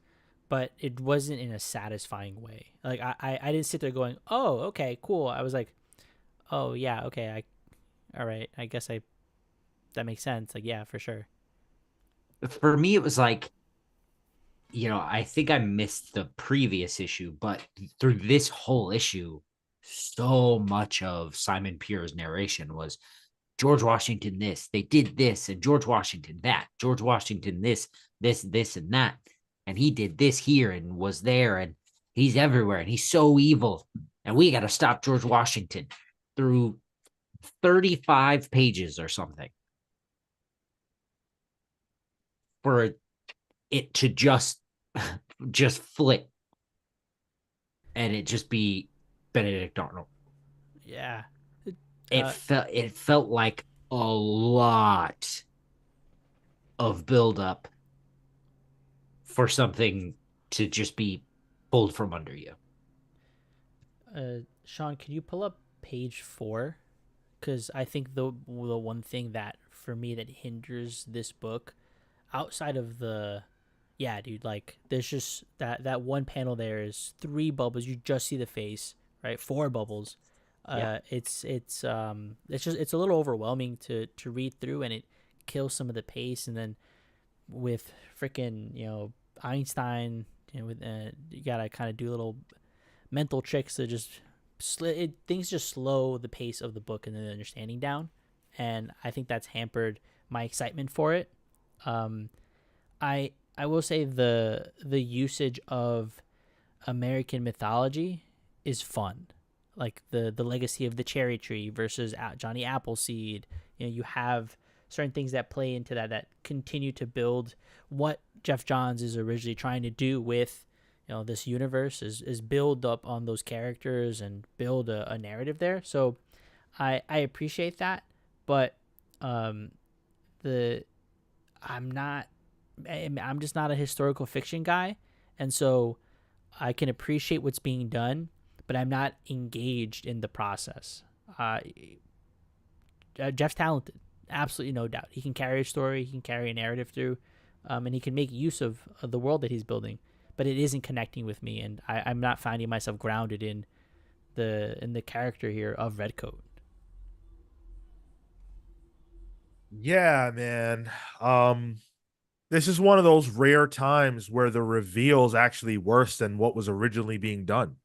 but it wasn't in a satisfying way. Like I didn't sit there going, oh, okay, cool. I was like, oh yeah, okay, all right, I guess that makes sense. Like, yeah, for sure. For me, it was like, I think I missed the previous issue, but through this whole issue, so much of Simon Pierre's narration was George Washington this, they did this, and George Washington that, George Washington this, and that. And he did this here and was there, and he's everywhere, and he's so evil. And we got to stop George Washington through 35 pages or something for it to just flip and it just be Benedict Arnold. Yeah. It Uh, felt like a lot of buildup for something to just be pulled from under you. Sean, can you pull up page 4? Because I think the one thing that for me that hinders this book, outside of the, yeah, dude, like there's just that one panel there is 3 bubbles. You just see the face, right? 4 bubbles. Yeah. It's a little overwhelming to read through, and it kills some of the pace. And then with freaking Einstein, with you gotta kind of do little mental tricks to just things just slow the pace of the book and the understanding down, and I think that's hampered my excitement for it. Um, I will say the usage of American mythology is fun, like the legacy of the cherry tree versus Johnny Appleseed. You have certain things that play into that continue to build what Jeff Johns is originally trying to do with this universe is build up on those characters and build a narrative there. So I appreciate that, but um the I'm just not a historical fiction guy, and so I can appreciate what's being done, but I'm not engaged in the process. Uh, Jeff's talented, absolutely no doubt. He can carry a story, he can carry a narrative through, and he can make use of the world that he's building. But it isn't connecting with me, and I'm not finding myself grounded in the character here of Redcoat. Yeah, man. This is one of those rare times where the reveal is actually worse than what was originally being done.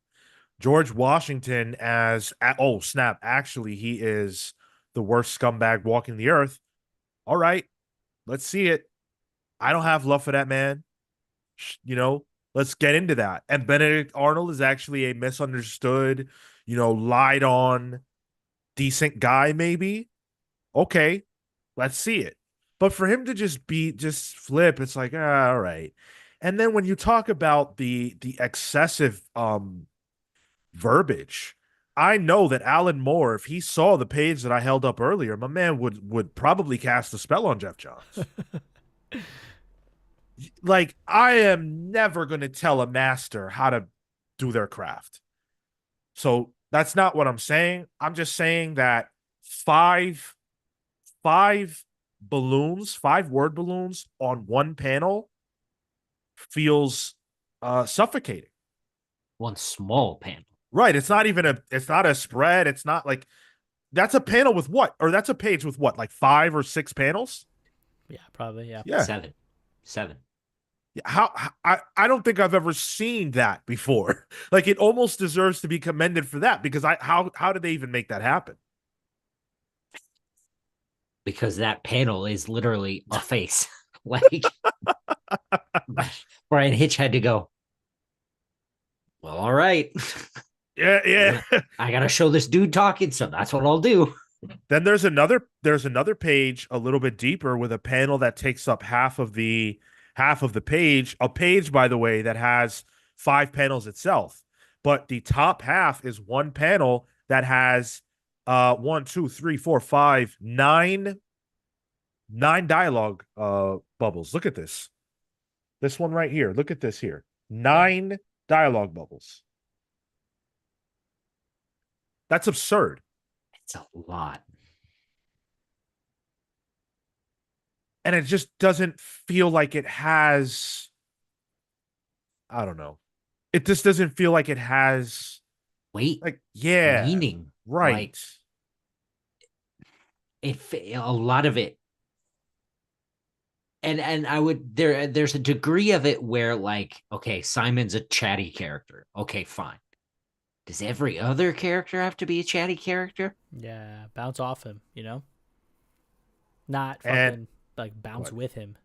George Washington oh snap, actually he is the worst scumbag walking the earth. All right, let's see it. I don't have love for that man. You know, let's get into that. And Benedict Arnold is actually a misunderstood, lied on, decent guy, maybe. Okay, let's see it. But for him to just flip, it's like, all right. And then when you talk about the excessive verbiage, I know that Alan Moore, if he saw the page that I held up earlier, my man would probably cast a spell on Jeff Johns. Like, I am never going to tell a master how to do their craft. So that's not what I'm saying. I'm just saying that five five balloons, 5 word balloons on one panel feels suffocating. One small panel. Right. It's not a spread. It's not like that's a panel with what? Or that's a page with what? Like 5 or 6 panels? Yeah, probably. Yeah. Yeah. Seven. I don't think I've ever seen that before. Like it almost deserves to be commended for that because how did they even make that happen? Because that panel is literally a face. Like Brian Hitch had to go, well, all right. Yeah, yeah. I gotta show this dude talking, so that's what I'll do. Then there's another page a little bit deeper with a panel that takes up half of the page. A page, by the way, that has 5 panels itself. But the top half is one panel that has 9 dialogue bubbles. Look at this. This one right here. Look at this here. 9 dialogue bubbles. That's absurd. It's a lot. And it just doesn't feel like it has, I don't know. It just doesn't feel like it has, Weight, like, yeah, meaning, right. like if a lot of it, and I would there's a degree of it where like, okay, Simon's a chatty character. Okay, fine. Does every other character have to be a chatty character? Yeah, bounce off him, not And fucking like bounce what? with him.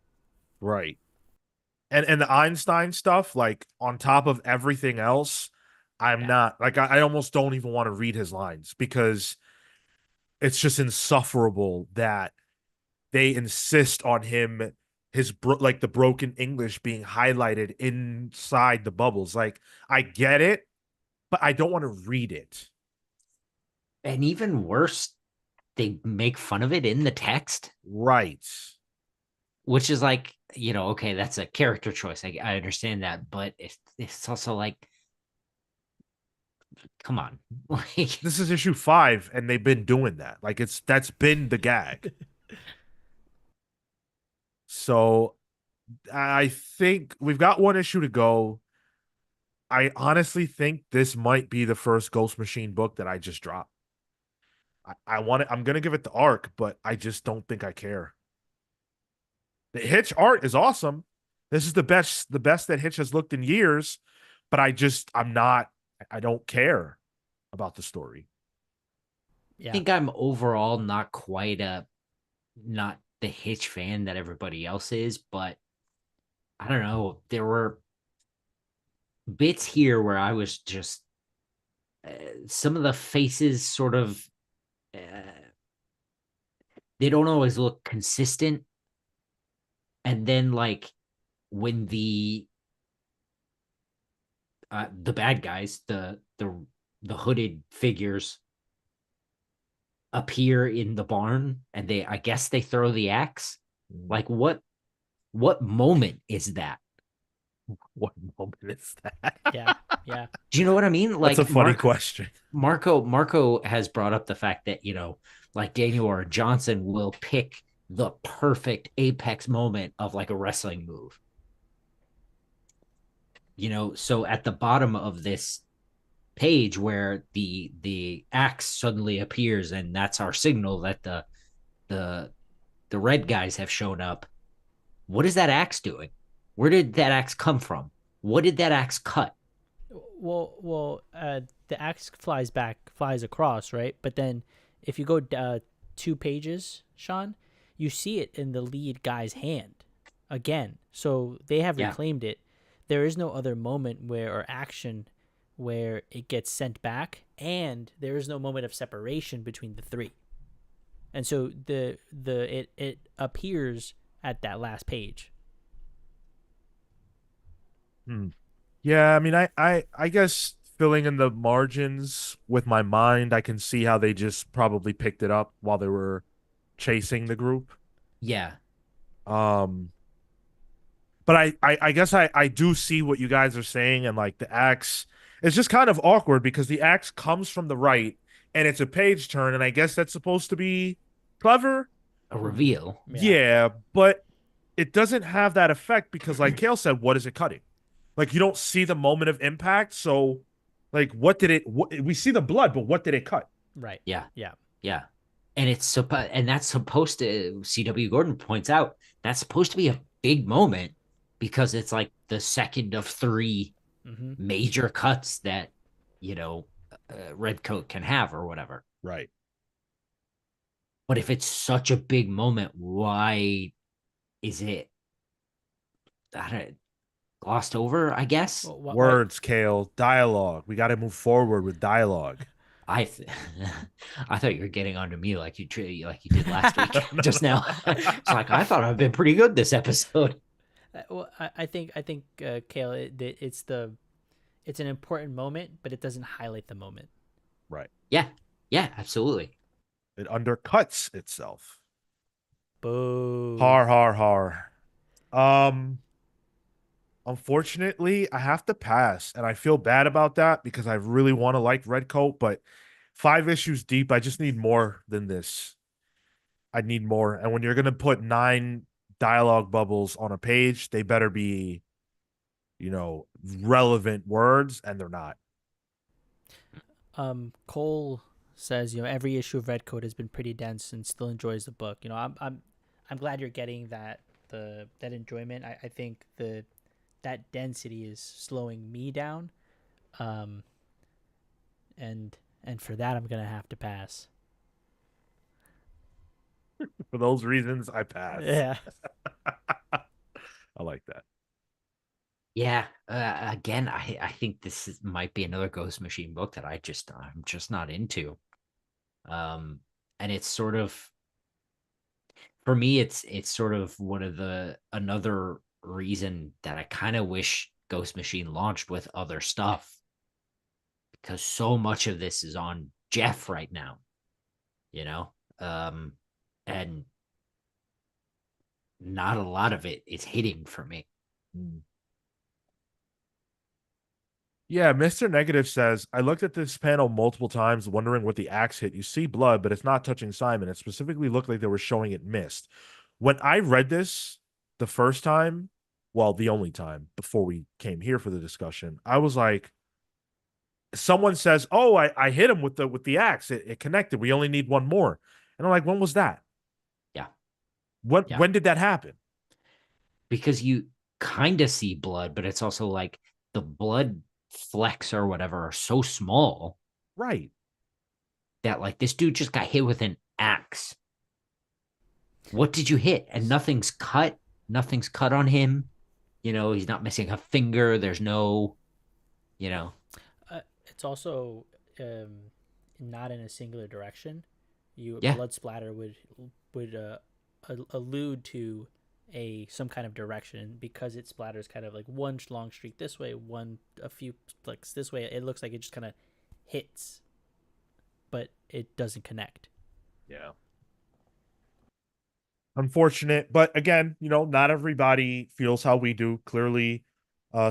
Right. And the Einstein stuff, like on top of everything else, I'm Yeah. not like I almost don't even want to read his lines because it's just insufferable that they insist on him like the broken English being highlighted inside the bubbles. Like I get it, but I don't want to read it. And even worse, they make fun of it in the text, Right. which is like, okay, that's a character choice. I understand that, but it's also like, come on. Like, This is issue 5 and they've been doing that. Like that's been the gag. So I think we've got one issue to go. I honestly think this might be the first Ghost Machine book that I just dropped. I want it. I'm gonna give it the arc, but I just don't think I care. The Hitch art is awesome. This is the best that Hitch has looked in years, but I'm not. I don't care about the story. I Yeah. think I'm overall not the Hitch fan that everybody else is, but I don't know. There were bits here where I was just uh, some of the faces sort of uh, they don't always look consistent, and then like when the bad guys, the hooded figures appear in the barn and they I guess they throw the axe. Like what moment is that? What moment is that? Yeah. Yeah. Do you know what I mean? That's a Like funny question. Marco has brought up the fact that, like Daniel or Johnson will pick the perfect apex moment of like a wrestling move. So at the bottom of this page where the axe suddenly appears and that's our signal that the the red guys have shown up. What is that axe doing? Where did that axe come from? What did that axe cut? The axe flies across, right? But then, if you go 2 pages, Sean, you see it in the lead guy's hand again. So they have Yeah. reclaimed it. There is no other moment or action where it gets sent back, and there is no moment of separation between the three. And so it appears at that last page. Hmm. Yeah, I mean, I guess filling in the margins with my mind, I can see how they just probably picked it up while they were chasing the group. Yeah. Um, but I guess I do see what you guys are saying, and like the axe, it's just kind of awkward because the axe comes from the right and it's a page turn, and I guess that's supposed to be clever. A reveal. Yeah. Yeah, but it doesn't have that effect because, like Cale said, what is it cutting? Like you don't see the moment of impact, so like we see the blood, but what did it cut? Right. Yeah. Yeah. Yeah. And that's supposed to, CW Gordon points out, that's supposed to be a big moment because it's like the second of three Mm-hmm. major cuts that, Redcoat can have or whatever. Right. But if it's such a big moment, why is it I don't, glossed over, I guess? Well, what? Words, Cale, dialogue. We got to move forward with dialogue. I th- I thought you were getting onto me like like you did last week just now. It's like I thought I've been pretty good this episode. I think Kale, it's an important moment, but it doesn't highlight the moment. Right. Yeah, yeah, absolutely. It undercuts itself. Boo. Har har har. Um Unfortunately, I have to pass, and I feel bad about that because I really want to like Redcoat, but 5 issues deep, I just need more than this. I need more. And when you're gonna put 9 dialogue bubbles on a page, they better be, relevant words, and they're not. Cole says, every issue of Redcoat has been pretty dense and still enjoys the book. I'm glad you're getting that enjoyment. I think that density is slowing me down. Um, and for that, I'm gonna have to pass. For those reasons, I pass. Yeah. I like that. Yeah. Again, I think might be another Ghost Machine book that I'm just not into. Um, And it's sort of, for me, it's sort of one of the another reason that I kind of wish Ghost Machine launched with other stuff, because so much of this is on Jeff right now, you know? And not a lot of it is hitting for me. Mm. Yeah, Mr. Negative says, I looked at this panel multiple times, wondering what the axe hit. You see blood, but it's not touching Simon. It specifically looked like they were showing it missed. When I read this the first time, well, the only time before we came here for the discussion, I was like, someone says, "Oh, I hit him with the axe. It connected. We only need one more." And I'm like, when was that? Yeah. Yeah. When did that happen? Because you kind of see blood, but it's also like the blood flecks or whatever are so small Right. that like this dude just got hit with an axe. What did you hit? And nothing's cut. Nothing's cut on him. You know, he's not missing a finger. There's no, you know, It's also not in a singular direction. You yeah. blood splatter would allude to a some kind of direction because it splatters kind of like one long streak this way, one a few flicks this way. It looks like it just kind of hits, but it doesn't connect. Yeah. Unfortunate, but again, not everybody feels how we do. Clearly,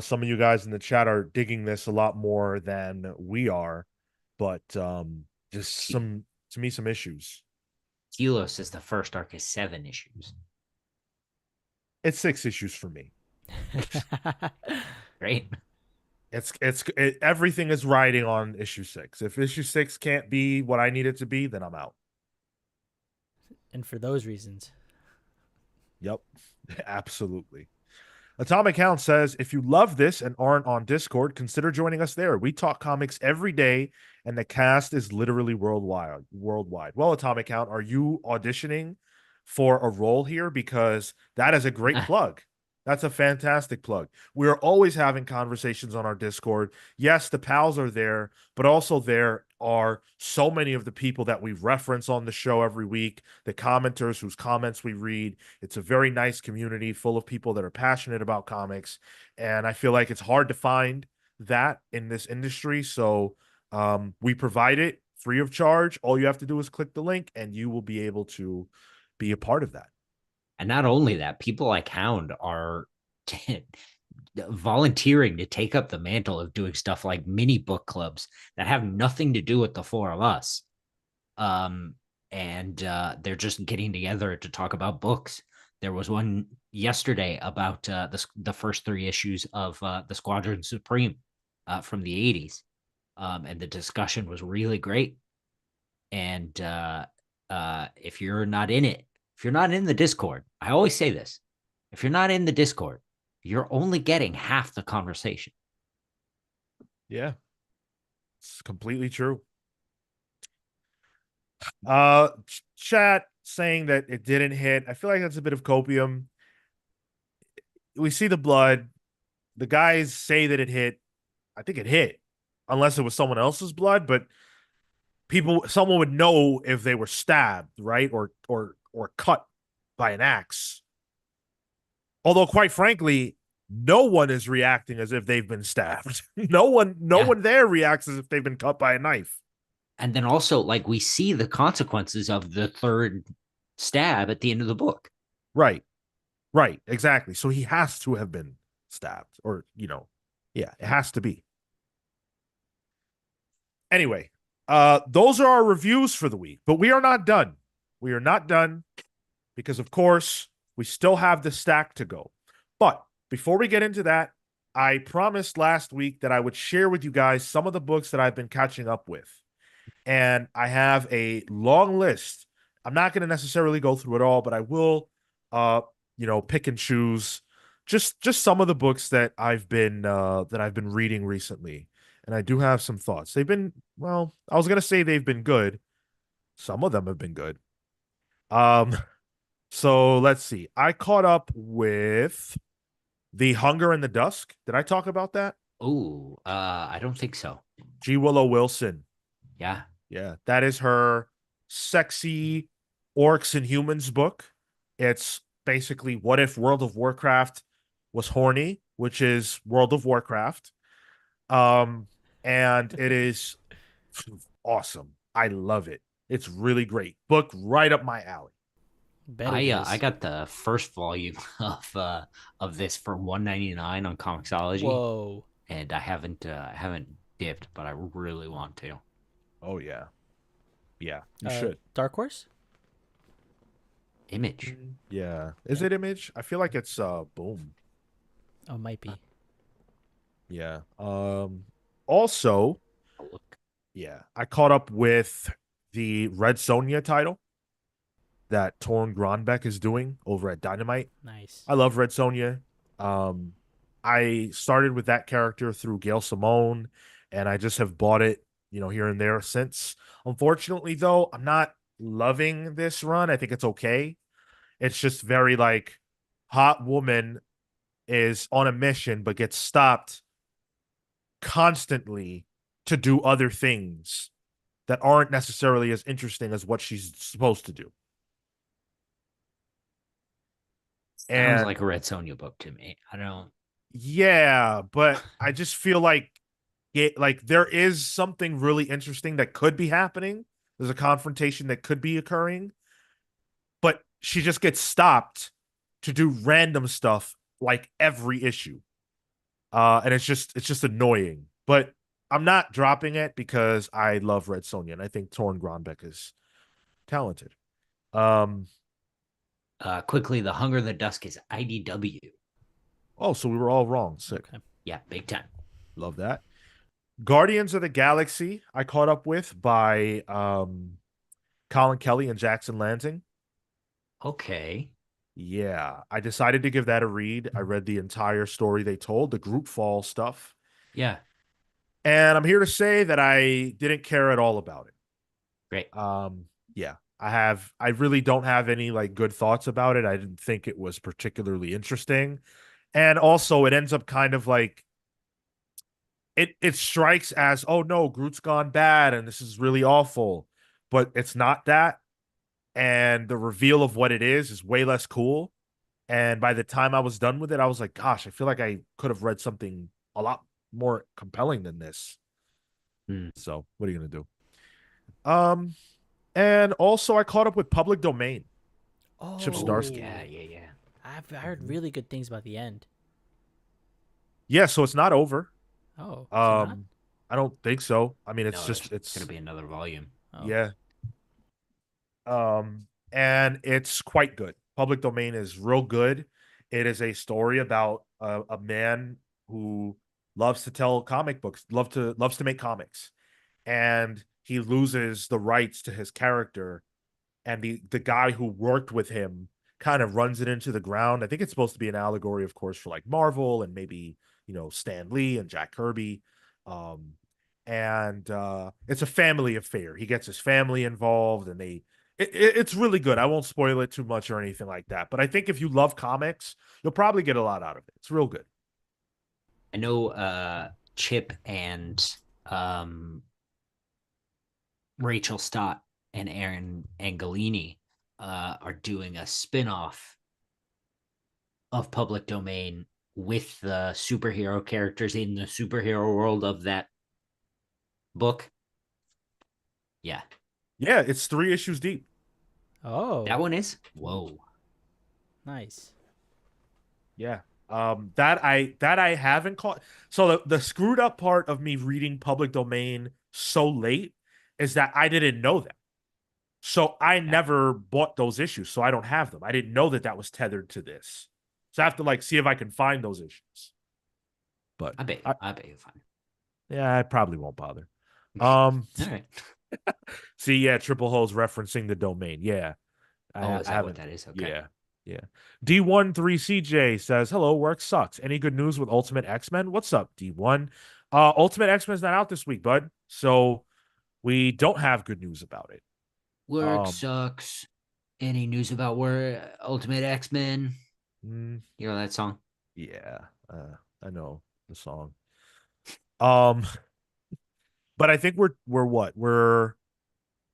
some of you guys in the chat are digging this a lot more than we are, but just some to me some issues. Kilo says the first arc is 7 issues. It's 6 issues for me. Right? Everything is riding on issue 6. If issue 6 can't be what I need it to be, then I'm out. And for those reasons. Yep, absolutely. Atomic Hound says, if you love this and aren't on Discord, consider joining us there. We talk comics every day, and the cast is literally worldwide. Well, Atomic Hound, are you auditioning for a role here? Because that is a great plug. That's a fantastic plug. We are always having conversations on our Discord. Yes, the pals are there, but also there are so many of the people that we reference on the show every week, the commenters whose comments we read. It's a very nice community full of people that are passionate about comics. And I feel like it's hard to find that in this industry. So we provide it free of charge. All you have to do is click the link and you will be able to be a part of that. And not only that, people like Hound are volunteering to take up the mantle of doing stuff like mini book clubs that have nothing to do with the four of us. And they're just getting together to talk about books. There was one yesterday about the first 3 issues of the Squadron Supreme from the 80s. And the discussion was really great. And if you're not in it, if you're not in the Discord, I always say this, if you're not in the Discord, you're only getting half the conversation. Yeah, it's completely true. Chat saying that it didn't hit. I feel like that's a bit of copium. We see the blood. The guys say that it hit. I think it hit, unless it was someone else's blood, but someone would know if they were stabbed, right? Or cut by an axe. Although, quite frankly, no one is reacting as if they've been stabbed. No one there reacts as if they've been cut by a knife. And then also, like, we see the consequences of the 3rd stab at the end of the book. Right, exactly. So he has to have been stabbed, or yeah, it has to be. Anyway, those are our reviews for the week, but we are not done. We are not done because, of course, we still have the stack to go. But before we get into that, I promised last week that I would share with you guys some of the books that I've been catching up with. And I have a long list. I'm not going to necessarily go through it all, but I will, pick and choose just some of the books that I've been reading recently. And I do have some thoughts. They've been, well, I was going to say they've been good. Some of them have been good. So let's see. I caught up with The Hunger in the Dusk. Did I talk about that? Oh, I don't think so. G. Willow Wilson. Yeah. Yeah, that is her sexy orcs and humans book. It's basically what if World of Warcraft was horny, which is World of Warcraft. Um, and it is awesome. I love it. It's really great. Book right up my alley. Bet it I is. got the first volume of this for 199 on Comixology, Whoa. and I haven't dipped, but I really want to. Oh yeah. Yeah, you should. Dark Horse? Image. Yeah. Is Yeah. it Image? I feel like it's Boom. Oh, might be. Yeah. Also, Oh, look. yeah, I caught up with the Red Sonja title that Torn Gronbeck is doing over at Dynamite. Nice. I love Red Sonja. Um, I started with that character through Gail Simone, and I just have bought it, here and there since. Unfortunately, though, I'm not loving this run. I think it's okay. It's just very like hot woman is on a mission but gets stopped constantly to do other things that aren't necessarily as interesting as what she's supposed to do. Sounds And like a Red Sonja book to me. I don't. yeah, but I just feel like there is something really interesting that could be happening. There's a confrontation that could be occurring, but she just gets stopped to do random stuff like every issue. And it's just annoying. But I'm not dropping it because I love Red Sonja and I think Torn Gronbeck is talented. Um, Quickly, The Hunger of the Dusk is IDW. oh, so we were all wrong. Sick. Okay. Yeah, big time. Love that. Guardians of the Galaxy, I caught up with by Colin Kelly and Jackson Lansing. Okay. Yeah, I decided to give that a read. I read the entire story they told, the group fall stuff. Yeah, And I'm here to say that I didn't care at all about great. it. Yeah, I really don't have any like good thoughts about it. I didn't think it was particularly interesting. And also it ends up kind of like it strikes as, oh no, Groot's gone bad and this is really awful. But it's not that. And the reveal of what it is way less cool. And by the time I was done with it, I was like, gosh, I feel like I could have read something a lot more compelling than this. Hmm. So what are you gonna do? Um, and also I caught up with Public Domain, Chip Oh, Zdarsky. yeah, Oh. yeah, yeah. I've heard Mhm. really good things about the end. Yeah, so it's not over. Oh, is it not? Um, I don't think so. I mean, it's No, just there's gonna it's be another volume. Oh. yeah. And it's quite good. Public Domain is real good. It is a story about a man who loves to tell comic books, loves to make comics, and he loses the rights to his character, and the guy who worked with him kind of runs it into the ground. I think it's supposed to be an allegory, of course, for like Marvel and maybe Stan Lee and Jack Kirby. Um, and it's a family affair. He gets his family involved, and it's really good. I won't spoil it too much or anything like that. But I think if you love comics, you'll probably get a lot out of it. It's real good. I know Chip and um Rachel Stott and Aaron Angelini are doing a spin-off of Public Domain with the superhero characters in the superhero world of that book. Yeah. Yeah, it's 3 issues deep. That Oh, one is? Whoa. nice. Yeah. That I haven't caught. So the screwed up part of me reading Public Domain so late is that I didn't know that. So I Yeah. never bought those issues, so I don't have them. I didn't know that that was tethered to this. So I have to like see if I can find those issues. But I bet you fine. yeah, I probably won't bother. Um, All right. see, yeah, Triple Hole's referencing the domain. Yeah, Oh, I is that what haven't. that is? Okay. Yeah, yeah. D13CJ says, "Hello, work sucks. Any good news with Ultimate X-Men? What's up, D1? Ultimate X-Men is not out this week, bud. So we don't have good news about it. Work Um, sucks. Any news about where Ultimate X-Men? mm, You know that song? yeah, I know the song. Um, but I think we're what? We're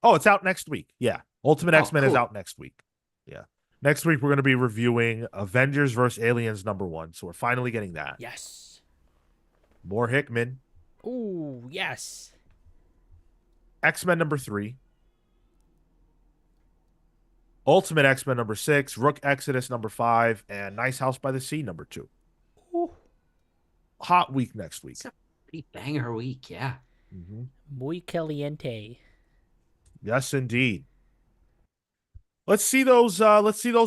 Oh, it's out next week. Yeah. Ultimate Oh, X-Men is cool. out next week. Yeah. Next week we're going to be reviewing Avengers vs. Aliens #1. So we're finally getting that. Yes. More Hickman. Ooh, yes. X-Men #3. Ultimate X-Men #6. Rook Exodus #5. And Nice House by the Sea #2. Ooh. Hot week next week. It's a pretty banger week. Yeah. Mhm. Muy caliente. Yes, indeed. Let's see those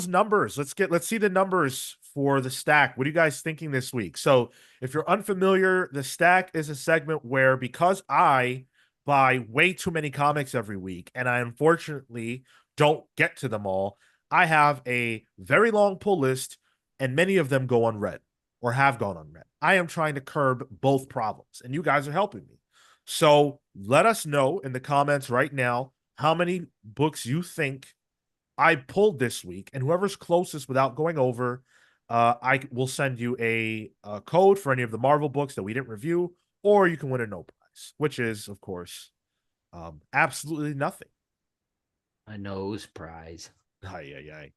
numbers. Let's see the numbers for the stack. What are you guys thinking this week? So, if you're unfamiliar, the stack is a segment where because I buy way too many comics every week and I unfortunately don't get to them all, I have a very long pull list and many of them go unread or have gone unread. I am trying to curb both problems and you guys are helping me. So, let us know in the comments right now how many books you think I pulled this week, and whoever's closest without going over, I will send you a code for any of the Marvel books that we didn't review, or you can win a no prize, which is, of course, absolutely nothing. A nose prize. Ay, ay, ay.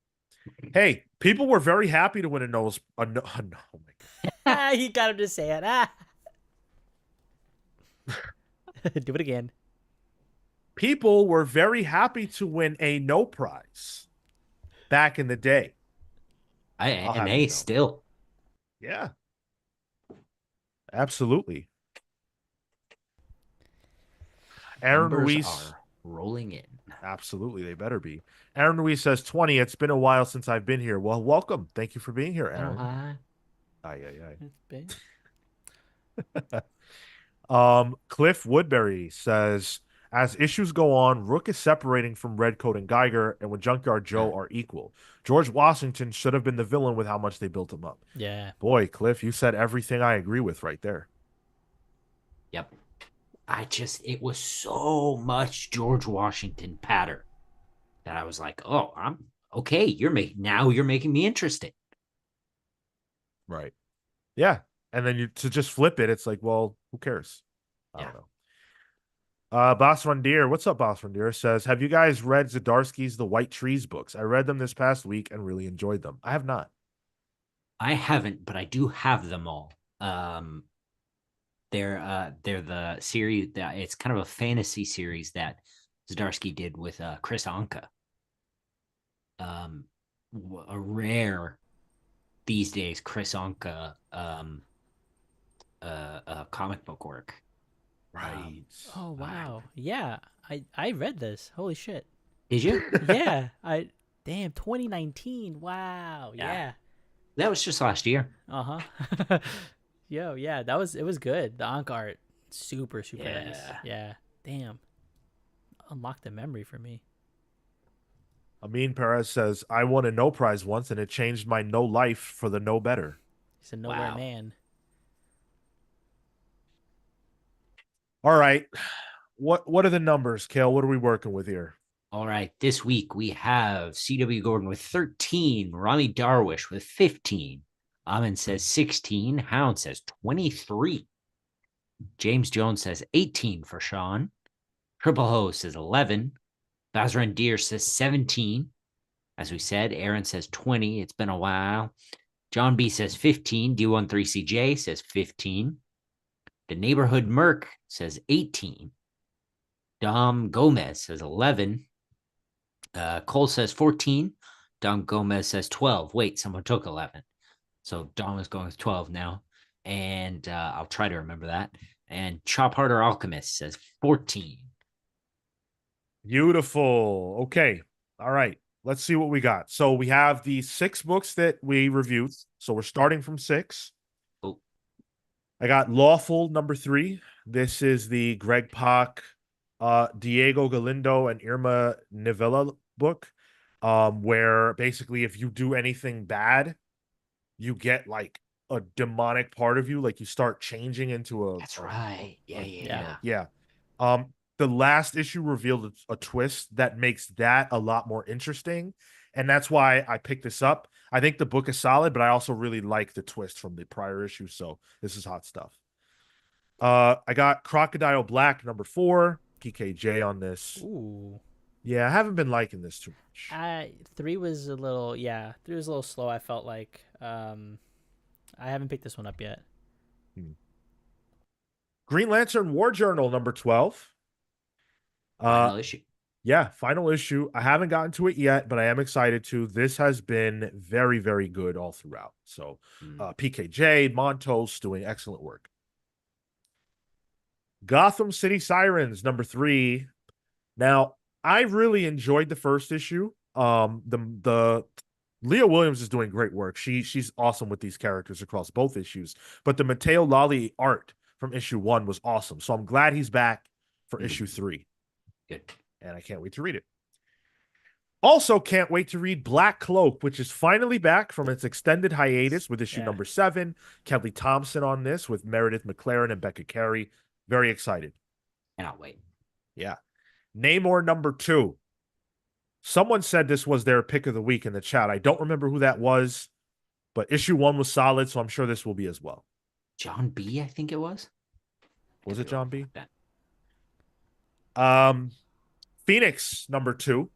Hey, people were very happy to win a no, oh my Ah, he got him to say it. Ah. Do it again. People were very happy to win a no prize back in the day. I'll And have you hey, know. still Yeah, absolutely. Aaron numbers Ruiz. are rolling in. Absolutely, they better be. Aaron Ruiz says 20. It's been a while since I've been here. Well, welcome. Thank you for being here, Oh, Aaron. hi. Ay, ay, It's been. ay. Cliff Woodbury says, as issues go on, Rook is separating from Redcoat and Geiger, and when Junkyard Joe are equal. George Washington should have been the villain with how much they built him up. Yeah. Boy, Cliff, you said everything I agree with right there. Yep. It was so much George Washington patter that I was like, oh, I'm okay. You're making me interested. Right. Yeah. And then to just flip it, it's like, well, who cares? I Yeah. don't know. Boss Deer, what's up, Boss Deer? Says, have you guys read Zdarsky's The White Trees books? I read them this past week and really enjoyed them. I have not. I haven't, but I do have them all. Um, they're the series that it's kind of a fantasy series that Zdarsky did with Chris Anka. Um, a rare these days Chris Anka comic book work. Right. Oh I, wow. Yeah. I read this. Holy shit. did you? Yeah. I damn 2019. Wow. Yeah, Yeah. that was just last year. Uh-huh. Yo, yeah, it was good. The Ankh art super super nice. Yeah, Yeah. Damn. Unlocked the memory for me. Amin Perez says, I won a no prize once and it changed my no life for the no better. He's a nowhere wow. man. All right. What are the numbers, Cale? What are we working with here? All right, this week we have CW Gordon with 13, Rami Darwish with 15, Amin says 16, Hound says 23, James Jones says 18 for Sean, Triple Ho says 11, Bazran Deer says 17. As we said, Aaron says 20. It's been a while. John B says 15. D13CJ says 15. The Neighborhood Merc says 18. Dom Gomez says 11. Cole says 14. Dom Gomez says 12. Wait, someone took 11. So Dom is going with 12 now. And I'll try to remember that. And Chop Harder Alchemist says 14. Beautiful. Okay. All right. Let's see what we got. So we have the 6 books that we reviewed. So we're starting from 6. Oh, I got Lawful #3. This is the Greg Pak, Diego Galindo, and Irma Novella book, where basically if you do anything bad, you get like a demonic part of you, like you start changing into that's right. Yeah, yeah, Yeah. yeah. yeah. The last issue revealed a twist that makes that a lot more interesting, and that's why I picked this up. I think the book is solid, but I also really like the twist from the prior issue, so this is hot stuff. I got Crocodile Black #4, PKJ on this. Ooh. Yeah, I haven't been liking this too much. Three was a little, yeah, three was a little slow. I felt like, I haven't picked this one up yet. Hmm. Green Lantern War Journal number 12. Uh Final issue. yeah, final issue. I haven't gotten to it yet, but I am excited to. This has been very, very good all throughout. So, Mm. PKJ, Montos doing excellent work. Gotham City Sirens number 3. Now, I really enjoyed the first issue. The Leah Williams is doing great work. She's awesome with these characters across both issues. But the Mateo Lally art from issue 1 was awesome. So I'm glad he's back for issue Mm. 3, Good. and I can't wait to read it. Also, can't wait to read Black Cloak, which is finally back from its extended hiatus with issue Yeah. number 7. Kelly Thompson on this with Meredith McLaren and Becca Carey. Very excited. Cannot wait. Yeah. Namor number 2. Someone said this was their pick of the week in the chat. I don't remember who that was, but issue 1 was solid, so I'm sure this will be as well. John B, I think it was. Was Could it be wrong John B? about that. Um, Phoenix number 2.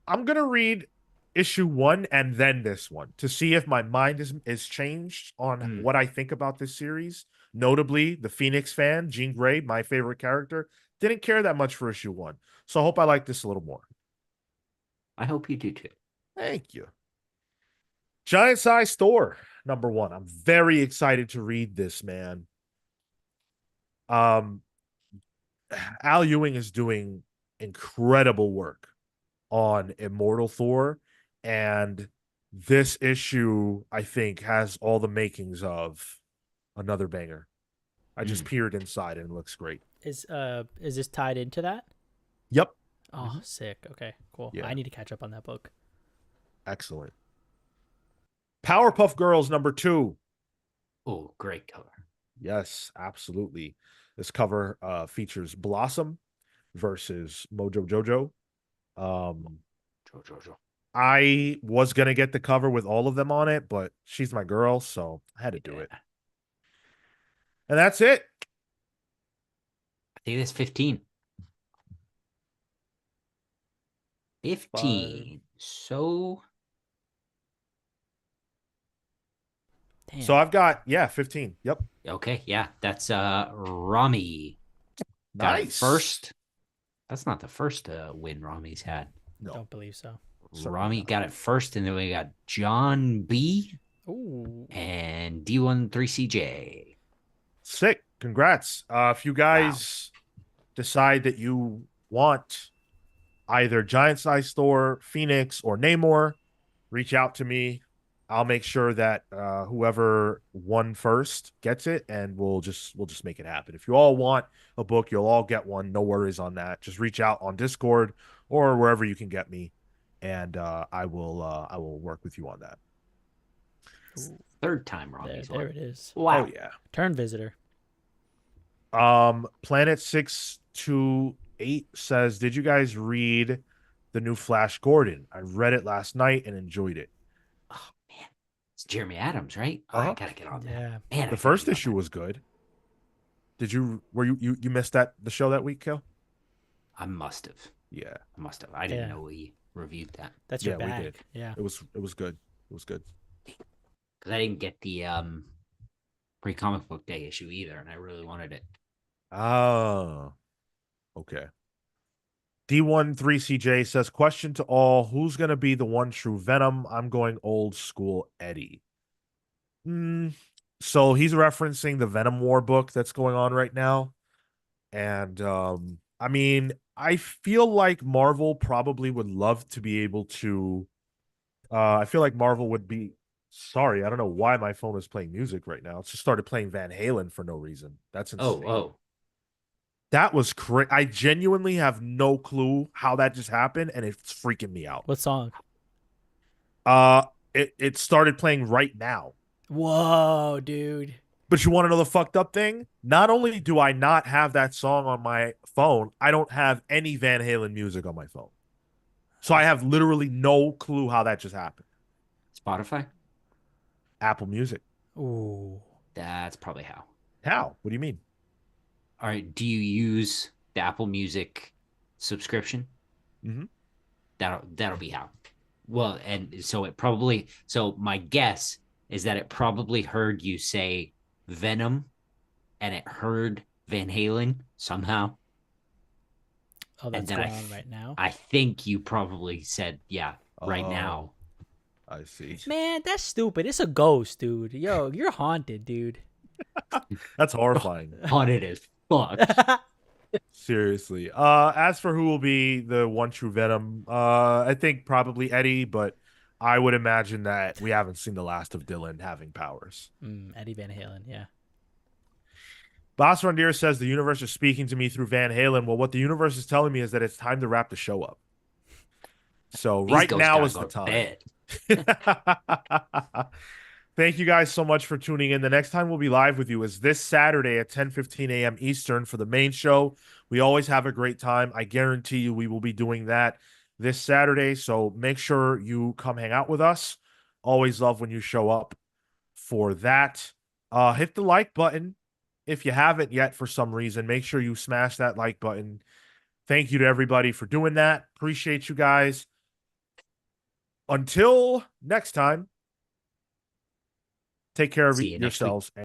I'm gonna read issue 1 and then this one to see if my mind is changed on Mm. what I think about this series. Notably, the Phoenix fan, Jean Grey, my favorite character, didn't care that much for issue 1. So I hope I like this a little more. I hope you do too. Thank you. Giant Size Store number 1. I'm very excited to read this, man. Um, Al Ewing is doing incredible work on Immortal Thor, and this issue, I think, has all the makings of another banger. I just Mm. peered inside and it looks great. Is this tied into that? Yep. Oh, sick. Okay, cool. Yeah. I need to catch up on that book. Excellent. Powerpuff Girls number 2. Oh, great cover. Yes, absolutely. This cover features Blossom versus Mojo Jojo. Um, Jojo. I was gonna get the cover with all of them on it, but she's my girl, so I had to do it. And that's it. I think it's 15. 15. So Damn. So I've got 15. Yep. okay, yeah, that's Rami got it Nice. first. That's not the first win Rami's had. No, Don't believe so. certainly Rami not. got it first, and then we got John B Ooh. and D13CJ. Sick. Congrats. If you guys decide that you want either Giant Size Store, Phoenix, or Namor, reach out to me. I'll make sure that whoever won first gets it, and we'll just make it happen. If you all want a book, you'll all get one. No worries on that. Just reach out on Discord or wherever you can get me, and I will work with you on that. Ooh. Third time There, Rami's there won. it is. Wow. Oh yeah. Turn visitor. Planet 628 says, "Did you guys read the new Flash Gordon? I read it last night and enjoyed it." Oh man, it's Jeremy Adams, right? Oh, I Uh-huh. gotta get on that. Yeah. Man, The first issue was good. Did you were you missed the show that week, Kel? I must have. Yeah. I must have. I didn't Yeah. know we reviewed that That's your Yeah, we bag. did. Yeah. It was good. It was good. because I didn't get the pre comic book day issue either, and I really wanted it. Oh, okay. D13CJ says, question to all, who's gonna be the one true Venom? I'm going old school Eddie. So he's referencing the Venom War book that's going on right now. And I mean, I feel like Marvel probably would love to be able to I feel like Marvel would be sorry, I don't know why my phone is playing music right now. It's just started playing Van Halen for no reason. That's Oh, insane. oh, That was crazy. I genuinely have no clue how that just happened, and it's freaking me out. What song? Uh it started playing right now. Whoa, dude. But you want to know the fucked up thing? Not only do I not have that song on my phone, I don't have any Van Halen music on my phone. So I have literally no clue how that just happened. Spotify. Apple Music. Ooh. That's probably how. How? What do you mean? All right. Do you use the Apple Music subscription. Mm-hmm. That'll be how. Well, and so it probably, so my guess is that it probably heard you say Venom and it heard Van Halen somehow. Oh, And that's then going on right now. I think you probably said, yeah, right Oh, now. I see. Man, that's stupid. It's a ghost, dude. Yo, you're haunted, dude. That's horrifying. Haunted as fuck. Seriously. As for who will be the one true Venom, I think probably Eddie, but I would imagine that we haven't seen the last of Dylan having powers. Eddie Van Halen, yeah. Boss Rondier says the universe is speaking to me through Van Halen. Well, what the universe is telling me is that it's time to wrap the show up. So These right ghosts now gotta is the go to time. bed. Thank you guys so much for tuning in. The next time we'll be live with you is this Saturday at 10:15 a.m. Eastern for the main show. We always have a great time. I guarantee you we will be doing that this Saturday. So make sure you come hang out with us. Always love when you show up for that. Hit the like button if you haven't yet for some reason. Make sure you smash that like button. Thank you to everybody for doing that. Appreciate you guys. Until next time, take care of See you next week. yourselves.